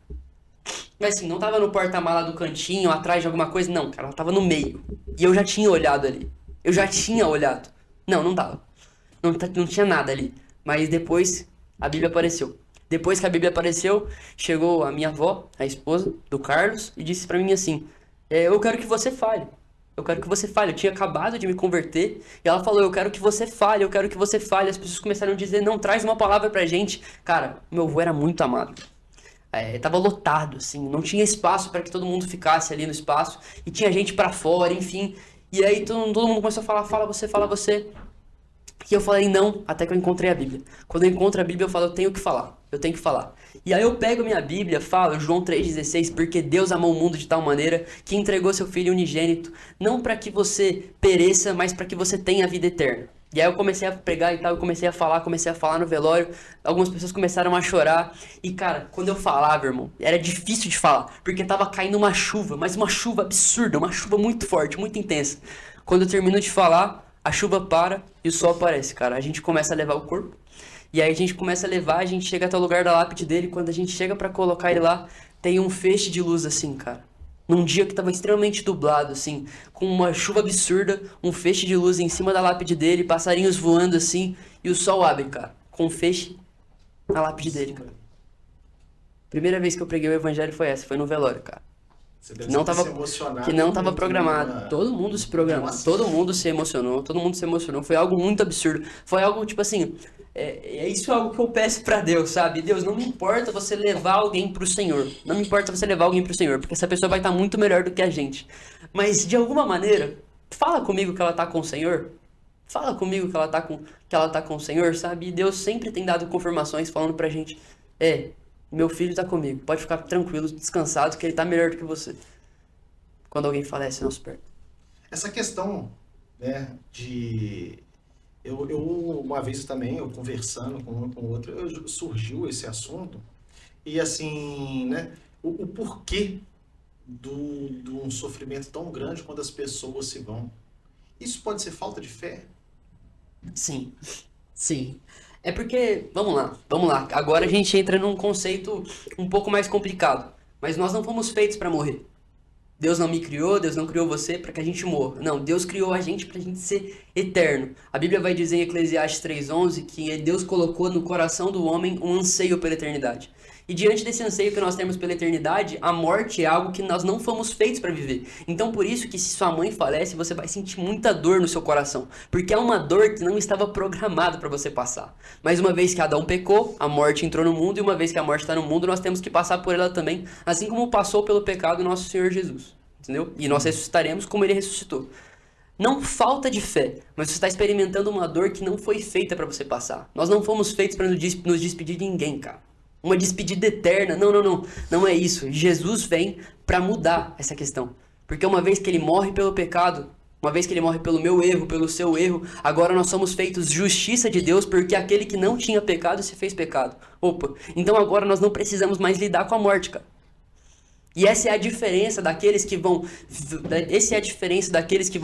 Speaker 2: Mas assim, não estava no porta-mala do cantinho, atrás de alguma coisa, não, cara, ela estava no meio. E eu já tinha olhado ali. Não tava. Não tinha nada ali. Mas depois a Bíblia apareceu. Depois que a Bíblia apareceu, chegou a minha avó, a esposa do Carlos, e disse pra mim assim, eu quero que você fale. Eu tinha acabado de me converter. E ela falou, eu quero que você fale. As pessoas começaram a dizer, não, traz uma palavra pra gente. Cara, meu avô era muito amado. Tava lotado, assim. Não tinha espaço para que todo mundo ficasse ali no espaço. E tinha gente pra fora, enfim. E aí todo mundo começou a falar, fala você. E eu falei não, até que eu encontrei a Bíblia. Quando eu encontro a Bíblia, eu falo, eu tenho que falar. E aí eu pego minha Bíblia, falo, João 3,16, porque Deus amou o mundo de tal maneira que entregou seu Filho unigênito, não para que você pereça, mas para que você tenha a vida eterna. E aí eu comecei a pregar e tal, eu comecei a falar no velório, algumas pessoas começaram a chorar. E cara, quando eu falava, irmão, era difícil de falar, porque tava caindo uma chuva, mas uma chuva absurda, uma chuva muito forte, muito intensa. Quando eu termino de falar, a chuva para e o sol aparece, cara. A gente começa a levar o corpo. E aí a gente chega até o lugar da lápide dele. Quando a gente chega pra colocar ele lá, tem um feixe de luz assim, cara. Num dia que tava extremamente nublado, assim, com uma chuva absurda, um feixe de luz em cima da lápide dele, passarinhos voando assim, e o sol abre, cara, com um feixe na lápide dele, cara. Primeira vez que eu preguei o evangelho foi essa, foi no velório, cara.
Speaker 1: Você deve
Speaker 2: que não
Speaker 1: ter
Speaker 2: tava,
Speaker 1: se emocionado
Speaker 2: que não tava
Speaker 1: muito,
Speaker 2: programado.
Speaker 1: né?
Speaker 2: Todo mundo se programou,
Speaker 1: Nossa.
Speaker 2: todo mundo se emocionou, todo mundo se emocionou. Foi algo muito absurdo. Foi algo tipo assim, isso é algo que eu peço pra Deus, sabe? Deus, não me importa você levar alguém pro Senhor. Não me importa você levar alguém pro Senhor, porque essa pessoa vai estar muito melhor do que a gente. Mas de alguma maneira, fala comigo que ela tá com o Senhor. Fala comigo que ela tá com o Senhor, sabe? E Deus sempre tem dado confirmações falando pra gente, meu filho tá comigo, pode ficar tranquilo, descansado, que ele tá melhor do que você. Quando alguém falece nosso perto.
Speaker 1: Essa questão, né, de... Eu uma vez também, eu conversando com um com o outro, surgiu esse assunto, e assim, né, o porquê de um sofrimento tão grande quando as pessoas se vão. Isso pode ser falta de fé?
Speaker 2: Sim, sim. É porque, vamos lá. Agora a gente entra num conceito um pouco mais complicado. Mas nós não fomos feitos para morrer. Deus não me criou, Deus não criou você para que a gente morra. Não, Deus criou a gente para a gente ser eterno. A Bíblia vai dizer em Eclesiastes 3:11 que Deus colocou no coração do homem um anseio pela eternidade. E diante desse anseio que nós temos pela eternidade, a morte é algo que nós não fomos feitos para viver. Então por isso que se sua mãe falece, você vai sentir muita dor no seu coração, porque é uma dor que não estava programada para você passar. Mas uma vez que Adão pecou, a morte entrou no mundo, e uma vez que a morte está no mundo, nós temos que passar por ela também, assim como passou pelo pecado nosso Senhor Jesus. Entendeu? E nós ressuscitaremos como ele ressuscitou. Não falta de fé, mas você está experimentando uma dor que não foi feita para você passar. Nós não fomos feitos para nos despedir de ninguém, cara. Uma despedida eterna. Não, não, não. Não é isso. Jesus vem para mudar essa questão. Porque uma vez que ele morre pelo pecado, uma vez que ele morre pelo meu erro, pelo seu erro, agora nós somos feitos justiça de Deus, porque aquele que não tinha pecado se fez pecado. Opa, então agora nós não precisamos mais lidar com a morte, cara. E essa é a diferença daqueles que vão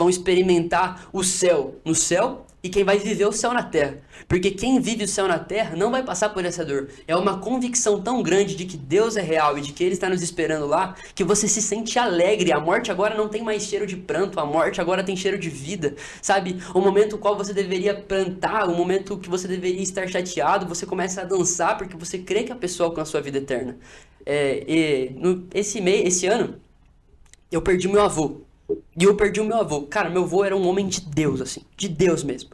Speaker 2: experimentar o céu no céu e quem vai viver o céu na terra. Porque quem vive o céu na terra não vai passar por essa dor. É uma convicção tão grande de que Deus é real e de que Ele está nos esperando lá, que você se sente alegre. A morte agora não tem mais cheiro de pranto, a morte agora tem cheiro de vida, sabe? O momento no qual você deveria plantar, o momento que você deveria estar chateado, você começa a dançar porque você crê que a pessoa alcançou a vida eterna. Esse ano, eu perdi meu avô. E eu perdi o meu avô. Cara, meu avô era um homem de Deus, assim. De Deus mesmo.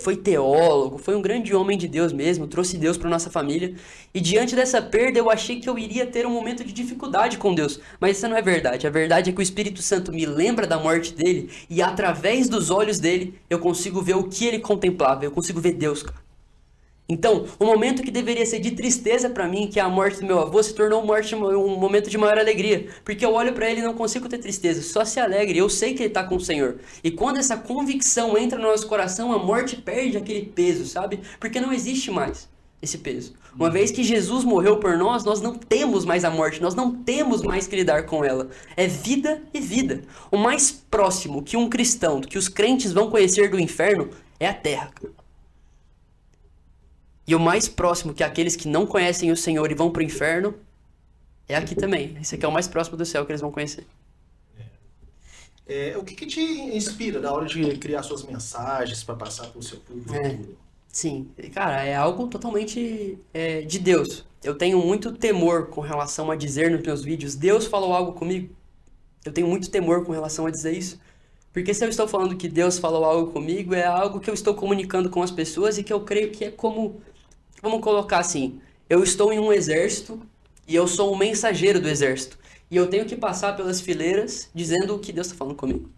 Speaker 2: Foi teólogo, foi um grande homem de Deus mesmo. Trouxe Deus para nossa família. E diante dessa perda, eu achei que eu iria ter um momento de dificuldade com Deus. Mas isso não é verdade. A verdade é que o Espírito Santo me lembra da morte dele. E através dos olhos dele, eu consigo ver o que ele contemplava. Eu consigo ver Deus, cara. Então, o momento que deveria ser de tristeza pra mim, que é a morte do meu avô, se tornou um momento de maior alegria. Porque eu olho pra ele e não consigo ter tristeza, só se alegre. Eu sei que ele tá com o Senhor. E quando essa convicção entra no nosso coração, a morte perde aquele peso, sabe? Porque não existe mais esse peso. Uma vez que Jesus morreu por nós, nós não temos mais a morte, nós não temos mais que lidar com ela. É vida e vida. O mais próximo que um cristão, que os crentes vão conhecer do inferno, é a terra, cara. E o mais próximo que aqueles que não conhecem o Senhor e vão para o inferno é aqui também. Esse aqui é o mais próximo do céu que eles vão conhecer.
Speaker 1: O que te inspira na hora de criar suas mensagens para passar para o seu público?
Speaker 2: Sim, cara, é algo totalmente de Deus. Eu tenho muito temor com relação a dizer nos meus vídeos, Deus falou algo comigo. Eu tenho muito temor com relação a dizer isso. Porque se eu estou falando que Deus falou algo comigo, é algo que eu estou comunicando com as pessoas e que eu creio que é como... Vamos colocar assim, eu estou em um exército e eu sou um mensageiro do exército. E eu tenho que passar pelas fileiras dizendo o que Deus está falando comigo.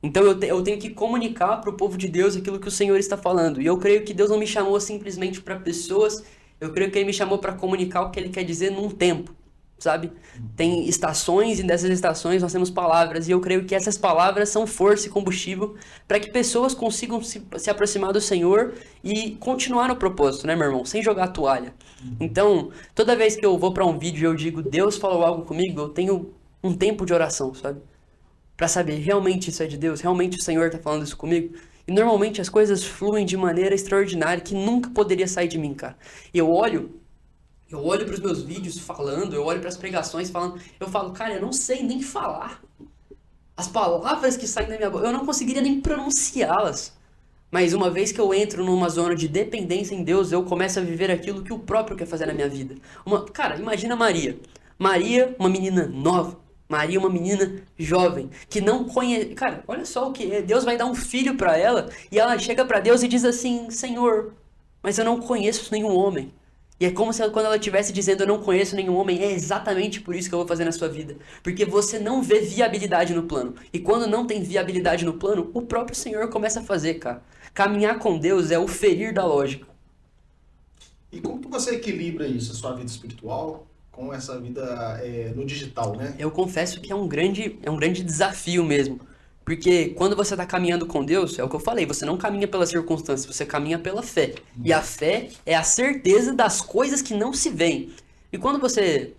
Speaker 2: Então eu tenho que comunicar para o povo de Deus aquilo que o Senhor está falando. E eu creio que Deus não me chamou simplesmente para pessoas, eu creio que Ele me chamou para comunicar o que Ele quer dizer num tempo. Sabe? Tem estações e dessas estações nós temos palavras e eu creio que essas palavras são força e combustível para que pessoas consigam se aproximar do Senhor e continuar no propósito, né, meu irmão? Sem jogar a toalha. Então, toda vez que eu vou para um vídeo e eu digo Deus falou algo comigo, eu tenho um tempo de oração, sabe? Para saber, realmente isso é de Deus? Realmente o Senhor está falando isso comigo? E normalmente as coisas fluem de maneira extraordinária que nunca poderia sair de mim, cara. Eu olho para os meus vídeos falando, eu olho para as pregações falando, eu falo, cara, eu não sei nem falar. As palavras que saem da minha boca, eu não conseguiria nem pronunciá-las. Mas uma vez que eu entro numa zona de dependência em Deus, eu começo a viver aquilo que o próprio quer fazer na minha vida. Cara, imagina Maria. Maria, uma menina nova, Maria é uma menina jovem, que não conhece... Cara, olha só o que é. Deus vai dar um filho pra ela, e ela chega pra Deus e diz assim, Senhor, mas eu não conheço nenhum homem. E é como se quando ela estivesse dizendo, eu não conheço nenhum homem, é exatamente por isso que eu vou fazer na sua vida. Porque você não vê viabilidade no plano. E quando não tem viabilidade no plano, o próprio Senhor começa a fazer, cara. Caminhar com Deus é o ferir da lógica.
Speaker 1: E como que você equilibra isso, a sua vida espiritual, com essa vida no digital, né?
Speaker 2: Eu confesso que é um grande desafio mesmo. Porque quando você está caminhando com Deus, é o que eu falei, você não caminha pelas circunstâncias, você caminha pela fé. E a fé é a certeza das coisas que não se veem. E quando você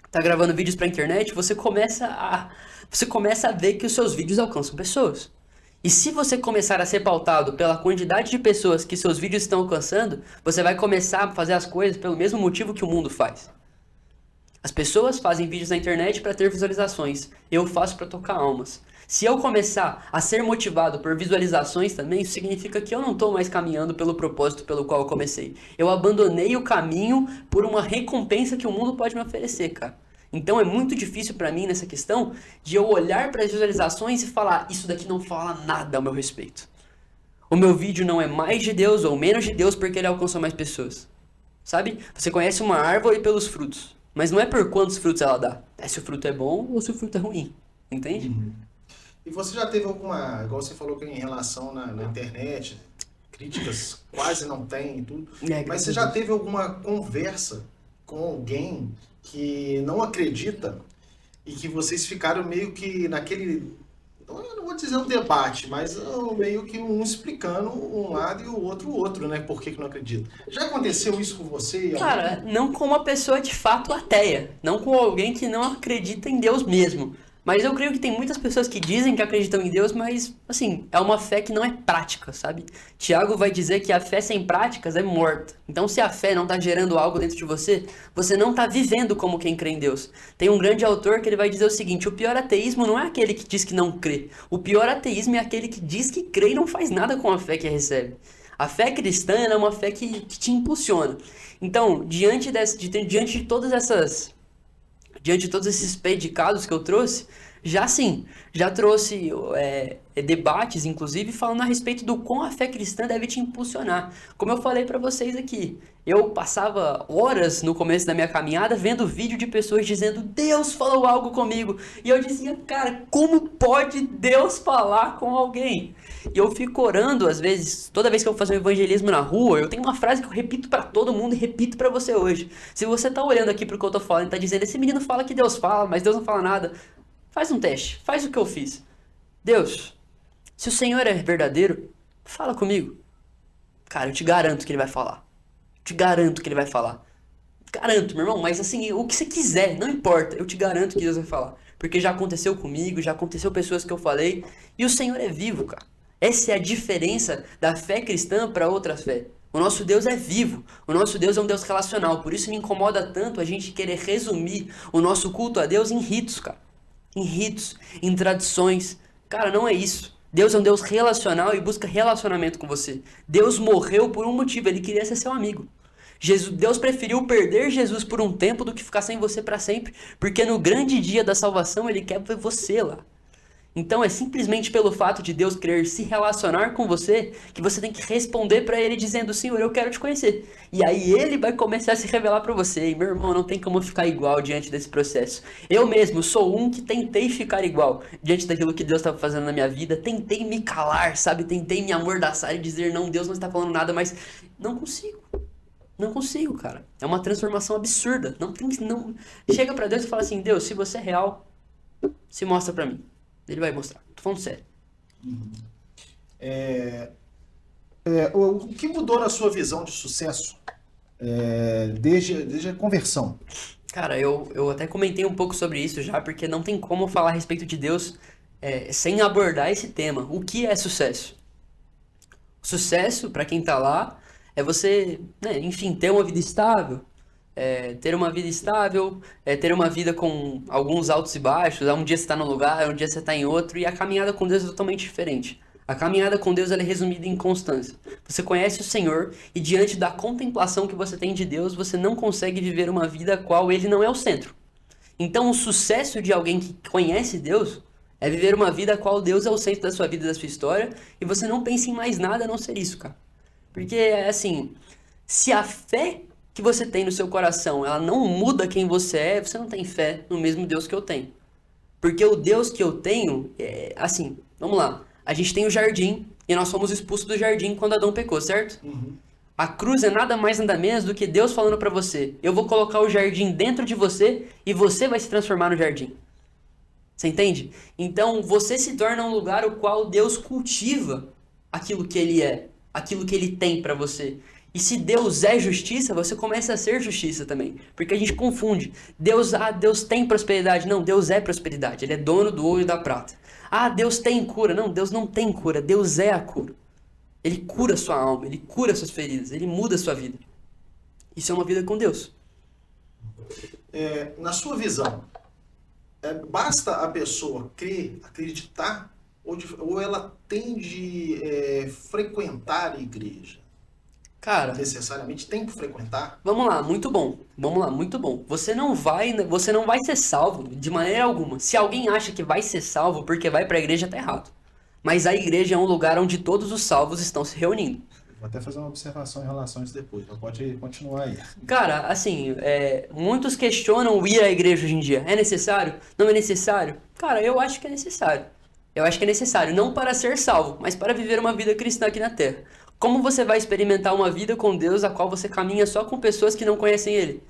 Speaker 2: está gravando vídeos para a internet, você começa a ver que os seus vídeos alcançam pessoas. E se você começar a ser pautado pela quantidade de pessoas que seus vídeos estão alcançando, você vai começar a fazer as coisas pelo mesmo motivo que o mundo faz. As pessoas fazem vídeos na internet para ter visualizações. Eu faço para tocar almas. Se eu começar a ser motivado por visualizações também, isso significa que eu não estou mais caminhando pelo propósito pelo qual eu comecei. Eu abandonei o caminho por uma recompensa que o mundo pode me oferecer, cara. Então é muito difícil para mim nessa questão de eu olhar para as visualizações e falar, isso daqui não fala nada ao meu respeito. O meu vídeo não é mais de Deus ou menos de Deus porque ele alcança mais pessoas. Sabe? Você conhece uma árvore pelos frutos. Mas não é por quantos frutos ela dá. É se o fruto é bom ou se o fruto é ruim. Entende?
Speaker 1: E você já teve alguma, igual você falou que em relação na internet, críticas quase não tem e tudo, mas você já teve alguma conversa com alguém que não acredita e que vocês ficaram meio que naquele, eu não vou dizer um debate, mas meio que um explicando um lado e o outro, né? Por que não acredita. Já aconteceu isso com você?
Speaker 2: Cara, não com uma pessoa de fato ateia. Não com alguém que não acredita em Deus mesmo. Mas eu creio que tem muitas pessoas que dizem que acreditam em Deus, mas, assim, é uma fé que não é prática, sabe? Tiago vai dizer que a fé sem práticas é morta. Então, se a fé não está gerando algo dentro de você, você não está vivendo como quem crê em Deus. Tem um grande autor que ele vai dizer o seguinte, o pior ateísmo não é aquele que diz que não crê. O pior ateísmo é aquele que diz que crê e não faz nada com a fé que recebe. A fé cristã é uma fé que te impulsiona. Então, diante de todos esses predicados que eu trouxe, já trouxe debates, inclusive, falando a respeito do quão a fé cristã deve te impulsionar. Como eu falei pra vocês aqui, eu passava horas no começo da minha caminhada vendo vídeo de pessoas dizendo Deus falou algo comigo. E eu dizia, cara, como pode Deus falar com alguém? E eu fico orando, às vezes, toda vez que eu vou fazer um evangelismo na rua, eu tenho uma frase que eu repito pra todo mundo e repito pra você hoje. Se você tá olhando aqui pro que eu tô falando e tá dizendo, esse menino fala que Deus fala, mas Deus não fala nada, faz um teste, faz o que eu fiz. Deus, se o Senhor é verdadeiro, fala comigo. Cara, eu te garanto que ele vai falar. Te garanto que ele vai falar. Garanto, meu irmão, mas assim, o que você quiser, não importa. Eu te garanto que Deus vai falar. Porque já aconteceu comigo, já aconteceu pessoas que eu falei. E o Senhor é vivo, cara. Essa é a diferença da fé cristã para outras fé. O nosso Deus é vivo. O nosso Deus é um Deus relacional. Por isso me incomoda tanto a gente querer resumir o nosso culto a Deus em ritos, cara. Em ritos, em tradições. Cara, não é isso. Deus é um Deus relacional e busca relacionamento com você. Deus morreu por um motivo, ele queria ser seu amigo. Deus preferiu perder Jesus por um tempo do que ficar sem você para sempre, porque no grande dia da salvação ele quer ver você lá. Então é simplesmente pelo fato de Deus querer se relacionar com você que você tem que responder para ele dizendo, Senhor, eu quero te conhecer. E aí ele vai começar a se revelar para você. E meu irmão, não tem como ficar igual diante desse processo. Eu mesmo sou um que tentei ficar igual diante daquilo que Deus estava fazendo na minha vida. Tentei me calar, sabe? Tentei me amordaçar e dizer, não, Deus não está falando nada, mas não consigo. Não consigo, cara. É uma transformação absurda. Não. Chega para Deus e fala assim, Deus, se você é real, se mostra para mim. Ele vai mostrar. Tô falando sério.
Speaker 1: O que mudou na sua visão de sucesso desde a conversão?
Speaker 2: Cara, eu até comentei um pouco sobre isso já, porque não tem como falar a respeito de Deus sem abordar esse tema. O que é sucesso? Sucesso, para quem tá lá, é você, né, enfim, ter uma vida estável. Ter uma vida estável, ter uma vida com alguns altos e baixos. Um dia você está num lugar, um dia você está em outro, e a caminhada com Deus é totalmente diferente. A caminhada com Deus ela é resumida em constância. Você conhece o Senhor e diante da contemplação que você tem de Deus, você não consegue viver uma vida a qual Ele não é o centro. Então, o sucesso de alguém que conhece Deus é viver uma vida a qual Deus é o centro da sua vida e da sua história, e você não pensa em mais nada a não ser isso, cara. Porque, assim, se a fé que você tem no seu coração, ela não muda quem você não tem fé no mesmo Deus que eu tenho. Porque o Deus que eu tenho, assim, vamos lá. A gente tem o jardim, e nós fomos expulsos do jardim quando Adão pecou, certo? A cruz é nada mais nada menos do que Deus falando pra você: eu vou colocar o jardim dentro de você e você vai se transformar no jardim. Você entende? Então você se torna um lugar o qual Deus cultiva aquilo que Ele é, aquilo que Ele tem pra você. E se Deus é justiça, você começa a ser justiça também. Porque a gente confunde. Deus tem prosperidade. Não, Deus é prosperidade. Ele é dono do ouro e da prata. Ah, Deus tem cura. Não, Deus não tem cura. Deus é a cura. Ele cura sua alma, Ele cura suas feridas, Ele muda a sua vida. Isso é uma vida com Deus.
Speaker 1: Na sua visão, basta a pessoa crer, acreditar, ou ela tem de frequentar a igreja?
Speaker 2: Cara,
Speaker 1: Necessariamente tem que frequentar?
Speaker 2: vamos lá, muito bom. Vamos lá, muito bom. Você não vai ser salvo de maneira alguma. Se alguém acha que vai ser salvo porque vai pra igreja, tá errado. Mas a igreja é um lugar onde todos os salvos estão se reunindo.
Speaker 1: Vou até fazer uma observação em relação a isso depois, mas pode continuar aí.
Speaker 2: Cara, assim, muitos questionam ir à igreja hoje em dia. É necessário? Não é necessário? Cara, eu acho que é necessário. Eu acho que é necessário, não para ser salvo, mas para viver uma vida cristã aqui na Terra. Como você vai experimentar uma vida com Deus a qual você caminha só com pessoas que não conhecem Ele?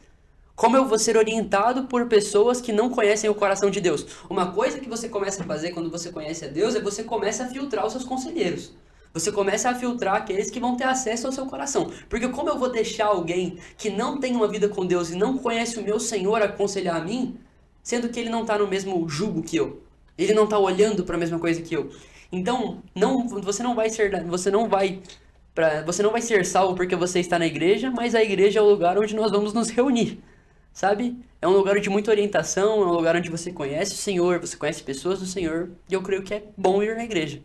Speaker 2: Como eu vou ser orientado por pessoas que não conhecem o coração de Deus? Uma coisa que você começa a fazer quando você conhece a Deus é você começa a filtrar os seus conselheiros. Você começa a filtrar aqueles que vão ter acesso ao seu coração. Porque como eu vou deixar alguém que não tem uma vida com Deus e não conhece o meu Senhor aconselhar a mim, sendo que ele não está no mesmo jugo que eu? Ele não está olhando para a mesma coisa que eu. Então, você não vai ser salvo porque você está na igreja, mas a igreja é o lugar onde nós vamos nos reunir. Sabe? É um lugar de muita orientação, é um lugar onde você conhece o Senhor, você conhece pessoas do Senhor, e eu creio que é bom ir na igreja.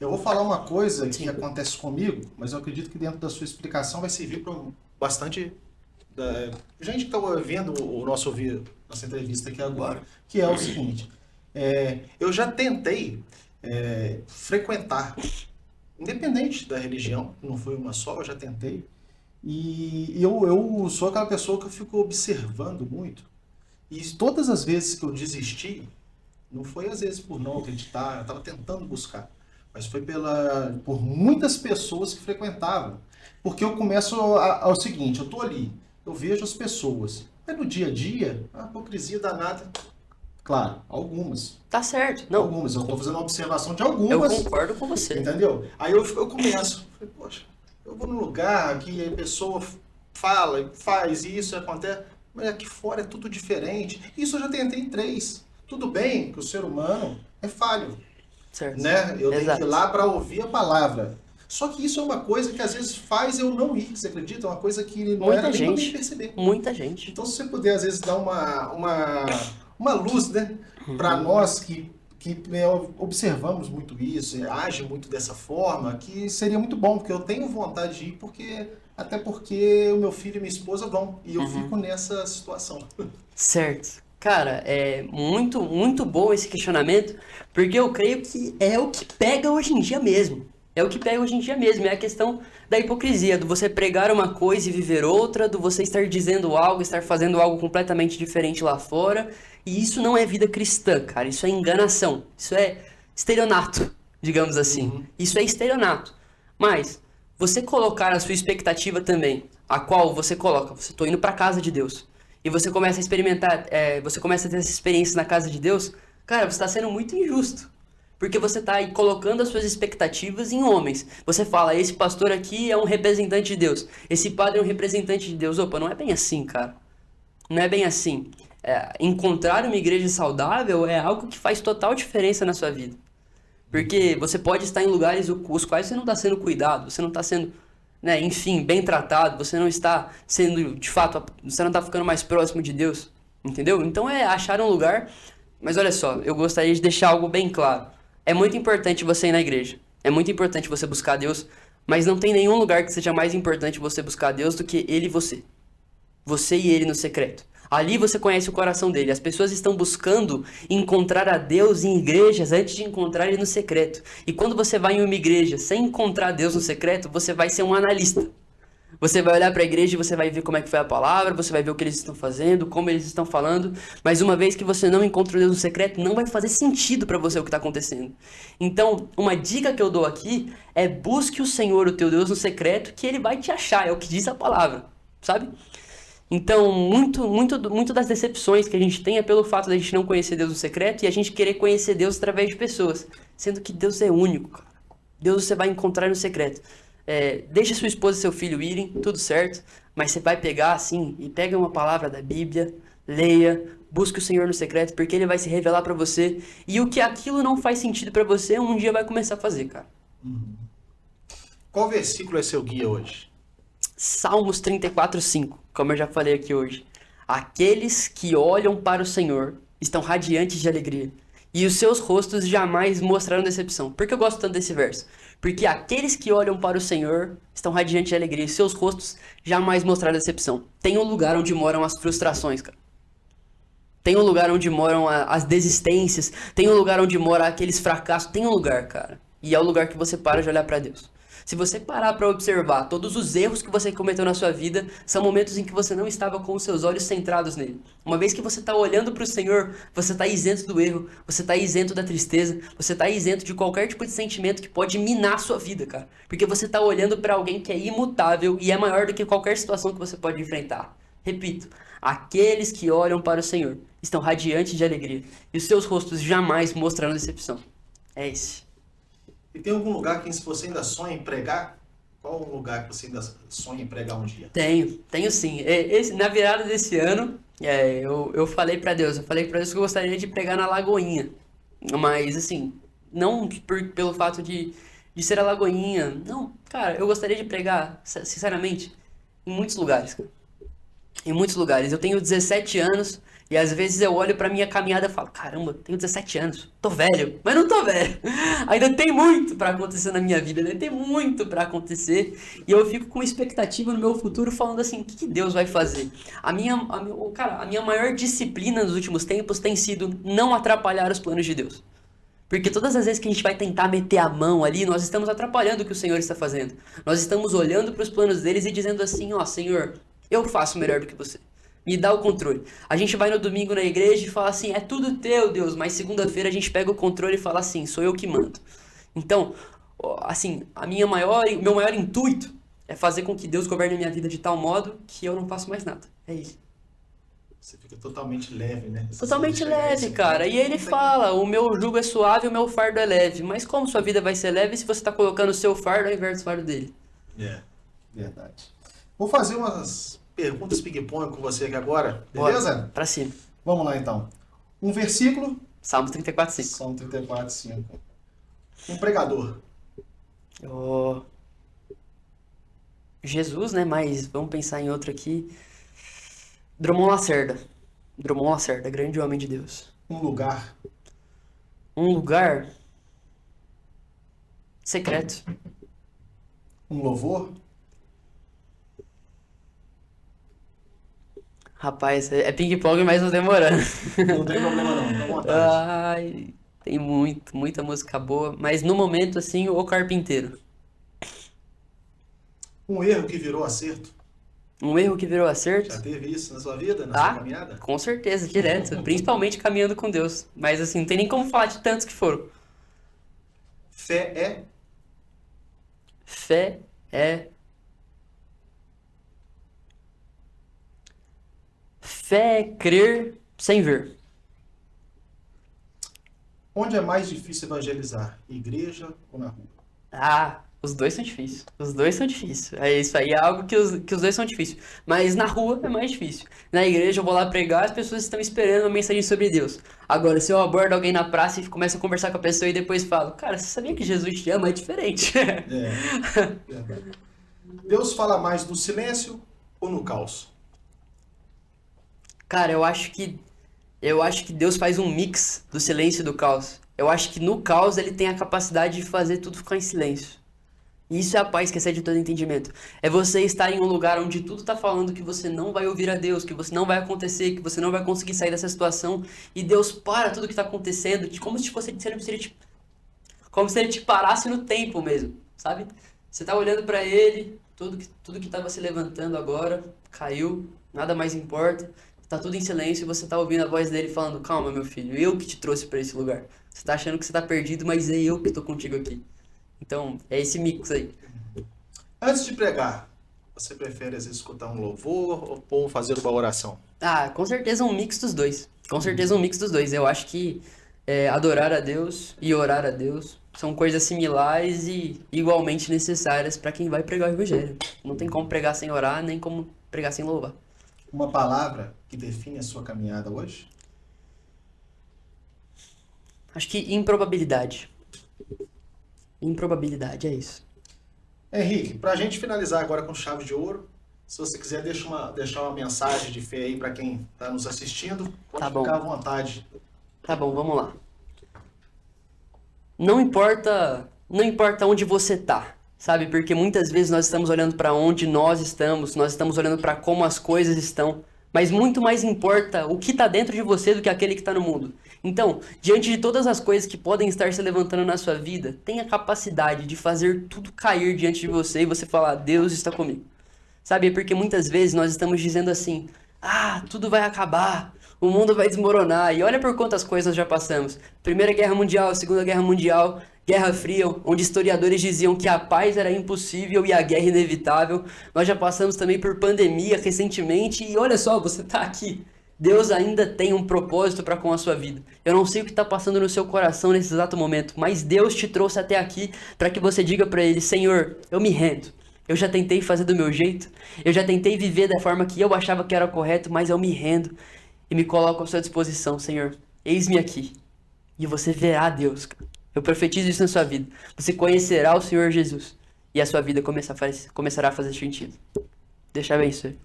Speaker 1: Eu vou falar uma coisa que acontece comigo, mas eu acredito que dentro da sua explicação vai servir para bastante gente que está vendo nossa entrevista aqui agora, que é o seguinte: eu já tentei frequentar, independente da religião, não foi uma só, eu já tentei. E eu sou aquela pessoa que eu fico observando muito. E todas as vezes que eu desisti, não foi às vezes por não acreditar, eu estava tentando buscar, mas foi por muitas pessoas que frequentavam. Porque eu começo ao seguinte: eu estou ali, eu vejo as pessoas. Aí no dia a dia, a hipocrisia danada. Claro, algumas.
Speaker 2: Tá certo. Não.
Speaker 1: Algumas, eu estou fazendo uma observação de algumas.
Speaker 2: Eu concordo com você.
Speaker 1: Entendeu? Aí eu começo, falei, poxa, eu vou num lugar que a pessoa fala, faz isso, acontece, mas aqui fora é tudo diferente. Isso eu já tentei 3. Tudo bem que o ser humano é falho,
Speaker 2: Certo.
Speaker 1: né? Eu tenho
Speaker 2: Exato.
Speaker 1: que ir lá para ouvir a palavra. Só que isso é uma coisa que às vezes faz eu não ir, você acredita? É uma coisa que não
Speaker 2: Muita
Speaker 1: era nem pra
Speaker 2: gente.
Speaker 1: mim perceber.
Speaker 2: Muita gente.
Speaker 1: Então se você puder às vezes dar uma luz, né? Para nós que observamos muito isso, age muito dessa forma, que seria muito bom, porque eu tenho vontade de ir, até porque o meu filho e minha esposa vão, e eu fico nessa situação.
Speaker 2: Certo. Cara, é muito, muito bom esse questionamento, porque eu creio que é o que pega hoje em dia mesmo. É o que pega hoje em dia mesmo, é a questão da hipocrisia, do você pregar uma coisa e viver outra, do você estar dizendo algo, estar fazendo algo completamente diferente lá fora. E isso não é vida cristã, cara. Isso é enganação. Isso é estelionato, digamos assim. Isso é estelionato. Mas você colocar a sua expectativa também, a qual você coloca, você tô indo para a casa de Deus, e você começa a experimentar, você começa a ter essa experiência na casa de Deus, cara, você está sendo muito injusto. Porque você está aí colocando as suas expectativas em homens. Você fala, esse pastor aqui é um representante de Deus. Esse padre é um representante de Deus. Opa, não é bem assim, cara. Não é bem assim. Encontrar uma igreja saudável é algo que faz total diferença na sua vida. Porque você pode estar em lugares os quais você não está sendo cuidado, você não está sendo, né, enfim, bem tratado, você não está sendo, de fato, você não está ficando mais próximo de Deus, entendeu? Então achar um lugar, mas olha só, eu gostaria de deixar algo bem claro. É muito importante você ir na igreja, é muito importante você buscar Deus, mas não tem nenhum lugar que seja mais importante você buscar Deus do que Ele e você. Você e Ele no secreto. Ali você conhece o coração dele. As pessoas estão buscando encontrar a Deus em igrejas antes de encontrar ele no secreto. E quando você vai em uma igreja sem encontrar Deus no secreto, você vai ser um analista. Você vai olhar para a igreja e você vai ver como é que foi a palavra, você vai ver o que eles estão fazendo, como eles estão falando, mas uma vez que você não encontra Deus no secreto, não vai fazer sentido para você o que está acontecendo. Então, uma dica que eu dou aqui é busque o Senhor, o teu Deus, no secreto, que ele vai te achar, é o que diz a palavra, sabe? Então, muito das decepções que a gente tem é pelo fato de a gente não conhecer Deus no secreto e a gente querer conhecer Deus através de pessoas, sendo que Deus é único, cara. Deus você vai encontrar no secreto. Deixa sua esposa e seu filho irem, tudo certo, mas você vai pegar assim e pega uma palavra da Bíblia, leia, busque o Senhor no secreto, porque ele vai se revelar pra você, e o que aquilo não faz sentido pra você, um dia vai começar a fazer, cara.
Speaker 1: Qual versículo é seu guia hoje?
Speaker 2: Salmos 34:5, como eu já falei aqui hoje. Aqueles que olham para o Senhor estão radiantes de alegria, e os seus rostos jamais mostraram decepção. Por que eu gosto tanto desse verso? Porque aqueles que olham para o Senhor estão radiantes de alegria, e seus rostos jamais mostraram decepção. Tem um lugar onde moram as frustrações, cara. Tem um lugar onde moram as desistências, tem um lugar onde moram aqueles fracassos, tem um lugar, cara. E é o lugar que você para de olhar para Deus. Se você parar para observar todos os erros que você cometeu na sua vida, são momentos em que você não estava com os seus olhos centrados nele. Uma vez que você está olhando para o Senhor, você está isento do erro, você está isento da tristeza, você está isento de qualquer tipo de sentimento que pode minar a sua vida, cara. Porque você está olhando para alguém que é imutável e é maior do que qualquer situação que você pode enfrentar. Repito, aqueles que olham para o Senhor estão radiantes de alegria, e os seus rostos jamais mostrarão decepção. É esse.
Speaker 1: E tem algum lugar que, se você ainda sonha em pregar, qual o lugar que você ainda sonha em pregar um dia?
Speaker 2: Tenho sim. Na virada desse ano, eu falei pra Deus que eu gostaria de pregar na Lagoinha. Mas, assim, não pelo fato de ser a Lagoinha. Não, cara, eu gostaria de pregar, sinceramente, em muitos lugares, cara. Em muitos lugares. Eu tenho 17 anos e às vezes eu olho pra minha caminhada e falo, caramba, tenho 17 anos, tô velho, mas não tô velho. Ainda tem muito pra acontecer na minha vida, ainda tem muito pra acontecer. E eu fico com expectativa no meu futuro falando assim, o que Deus vai fazer? A minha maior disciplina nos últimos tempos tem sido não atrapalhar os planos de Deus. Porque todas as vezes que a gente vai tentar meter a mão ali, nós estamos atrapalhando o que o Senhor está fazendo. Nós estamos olhando para os planos deles e dizendo assim, ó, Senhor, eu faço melhor do que você. Me dá o controle. A gente vai no domingo na igreja e fala assim, é tudo teu, Deus. Mas segunda-feira a gente pega o controle e fala assim, sou eu que mando. Então, assim, meu maior intuito é fazer com que Deus governe a minha vida de tal modo que eu não faço mais nada. É isso.
Speaker 1: Você fica totalmente leve, né?
Speaker 2: Totalmente leve, cara. E ele fala, o meu jugo é suave, o meu fardo é leve. Mas como sua vida vai ser leve se você está colocando o seu fardo ao invés do fardo dele?
Speaker 1: Verdade. Vou fazer umas perguntas ping-pong com você aqui agora, beleza?
Speaker 2: Bora, pra cima.
Speaker 1: Vamos lá, então. Um versículo.
Speaker 2: Salmo 34:5.
Speaker 1: Salmo 34:5. Um pregador.
Speaker 2: Jesus, né? Mas vamos pensar em outro aqui. Drummond Lacerda. Drummond Lacerda, grande homem de Deus.
Speaker 1: Um lugar.
Speaker 2: Um lugar secreto.
Speaker 1: Um louvor.
Speaker 2: Rapaz, é ping-pong, mas não demorando.
Speaker 1: Não tem problema não, fica à vontade.
Speaker 2: Ai, tem muita música boa. Mas no momento, assim, o Carpinteiro.
Speaker 1: Um erro que virou acerto.
Speaker 2: Um erro que virou acerto?
Speaker 1: Já teve isso na sua vida, na sua caminhada?
Speaker 2: Com certeza, direto. Principalmente caminhando com Deus. Mas assim, não tem nem como falar de tantos que foram.
Speaker 1: Fé é?
Speaker 2: Fé é... Fé é crer sem ver.
Speaker 1: Onde é mais difícil evangelizar? Igreja ou na rua?
Speaker 2: Os dois são difíceis. Os dois são difíceis. Isso aí é algo que os dois são difíceis. Mas na rua é mais difícil. Na igreja eu vou lá pregar, as pessoas estão esperando uma mensagem sobre Deus. Agora, se eu abordo alguém na praça e começo a conversar com a pessoa e depois falo, cara, você sabia que Jesus te ama? É diferente.
Speaker 1: Verdade. Deus fala mais no silêncio ou no caos?
Speaker 2: Cara, eu acho que Deus faz um mix do silêncio e do caos. Eu acho que no caos ele tem a capacidade de fazer tudo ficar em silêncio. E isso é a paz que excede todo entendimento. É você estar em um lugar onde tudo tá falando que você não vai ouvir a Deus, que você não vai acontecer, que você não vai conseguir sair dessa situação. E Deus para tudo que tá acontecendo, como se fosse, como se ele te parasse no tempo mesmo, sabe? Você tá olhando pra ele, tudo que tava se levantando agora caiu, nada mais importa. Tá tudo em silêncio e você tá ouvindo a voz dele falando: calma, meu filho, eu que te trouxe pra esse lugar. Você tá achando que você tá perdido, mas é eu que tô contigo aqui. Então, é esse mix aí.
Speaker 1: Antes de pregar, você prefere às vezes escutar um louvor ou fazer uma oração?
Speaker 2: Ah, com certeza um mix dos dois. Com certeza um mix dos dois. Eu acho que adorar a Deus e orar a Deus são coisas similares e igualmente necessárias para quem vai pregar o evangelho. Não tem como pregar sem orar, nem como pregar sem louvar.
Speaker 1: Uma palavra que define a sua caminhada hoje?
Speaker 2: Acho que improbabilidade. Improbabilidade, é isso.
Speaker 1: Henrique, para a gente finalizar agora com chave de ouro, se você quiser deixar uma mensagem de fé aí para quem está nos assistindo, pode
Speaker 2: Tá bom.
Speaker 1: ficar à vontade.
Speaker 2: Tá bom, vamos lá. Não importa onde você tá, sabe? Porque muitas vezes nós estamos olhando para onde nós estamos olhando para como as coisas estão, mas muito mais importa o que tá dentro de você do que aquele que tá no mundo. Então, diante de todas as coisas que podem estar se levantando na sua vida, tenha a capacidade de fazer tudo cair diante de você e você falar: Deus está comigo. Sabe? Porque muitas vezes nós estamos dizendo assim: ah, tudo vai acabar, o mundo vai desmoronar. E olha por quantas coisas nós já passamos. Primeira Guerra Mundial, Segunda Guerra Mundial, Guerra Fria, onde historiadores diziam que a paz era impossível e a guerra inevitável. Nós já passamos também por pandemia recentemente e olha só, você tá aqui. Deus ainda tem um propósito para com a sua vida. Eu não sei o que está passando no seu coração nesse exato momento, mas Deus te trouxe até aqui para que você diga para Ele: Senhor, eu me rendo. Eu já tentei fazer do meu jeito, eu já tentei viver da forma que eu achava que era correto, mas eu me rendo e me coloco à sua disposição, Senhor. Eis-me aqui. E você verá Deus, cara. Eu profetizo isso na sua vida. Você conhecerá o Senhor Jesus e a sua vida começará a fazer sentido. Deixa eu abençoe.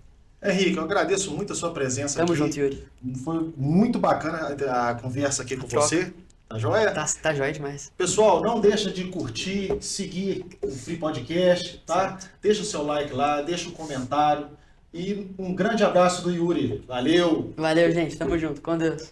Speaker 1: Henrique, eu agradeço muito a sua presença
Speaker 2: Tamo
Speaker 1: aqui.
Speaker 2: junto, Yuri.
Speaker 1: Foi muito bacana a conversa aqui com você. Tá joia?
Speaker 2: Tá joia demais.
Speaker 1: Pessoal, não deixa de curtir, seguir o Free Podcast, tá?
Speaker 2: Certo.
Speaker 1: Deixa o seu like lá, deixa um comentário. E um grande abraço do Yuri. Valeu!
Speaker 2: Valeu, gente. Tamo junto. Com Deus.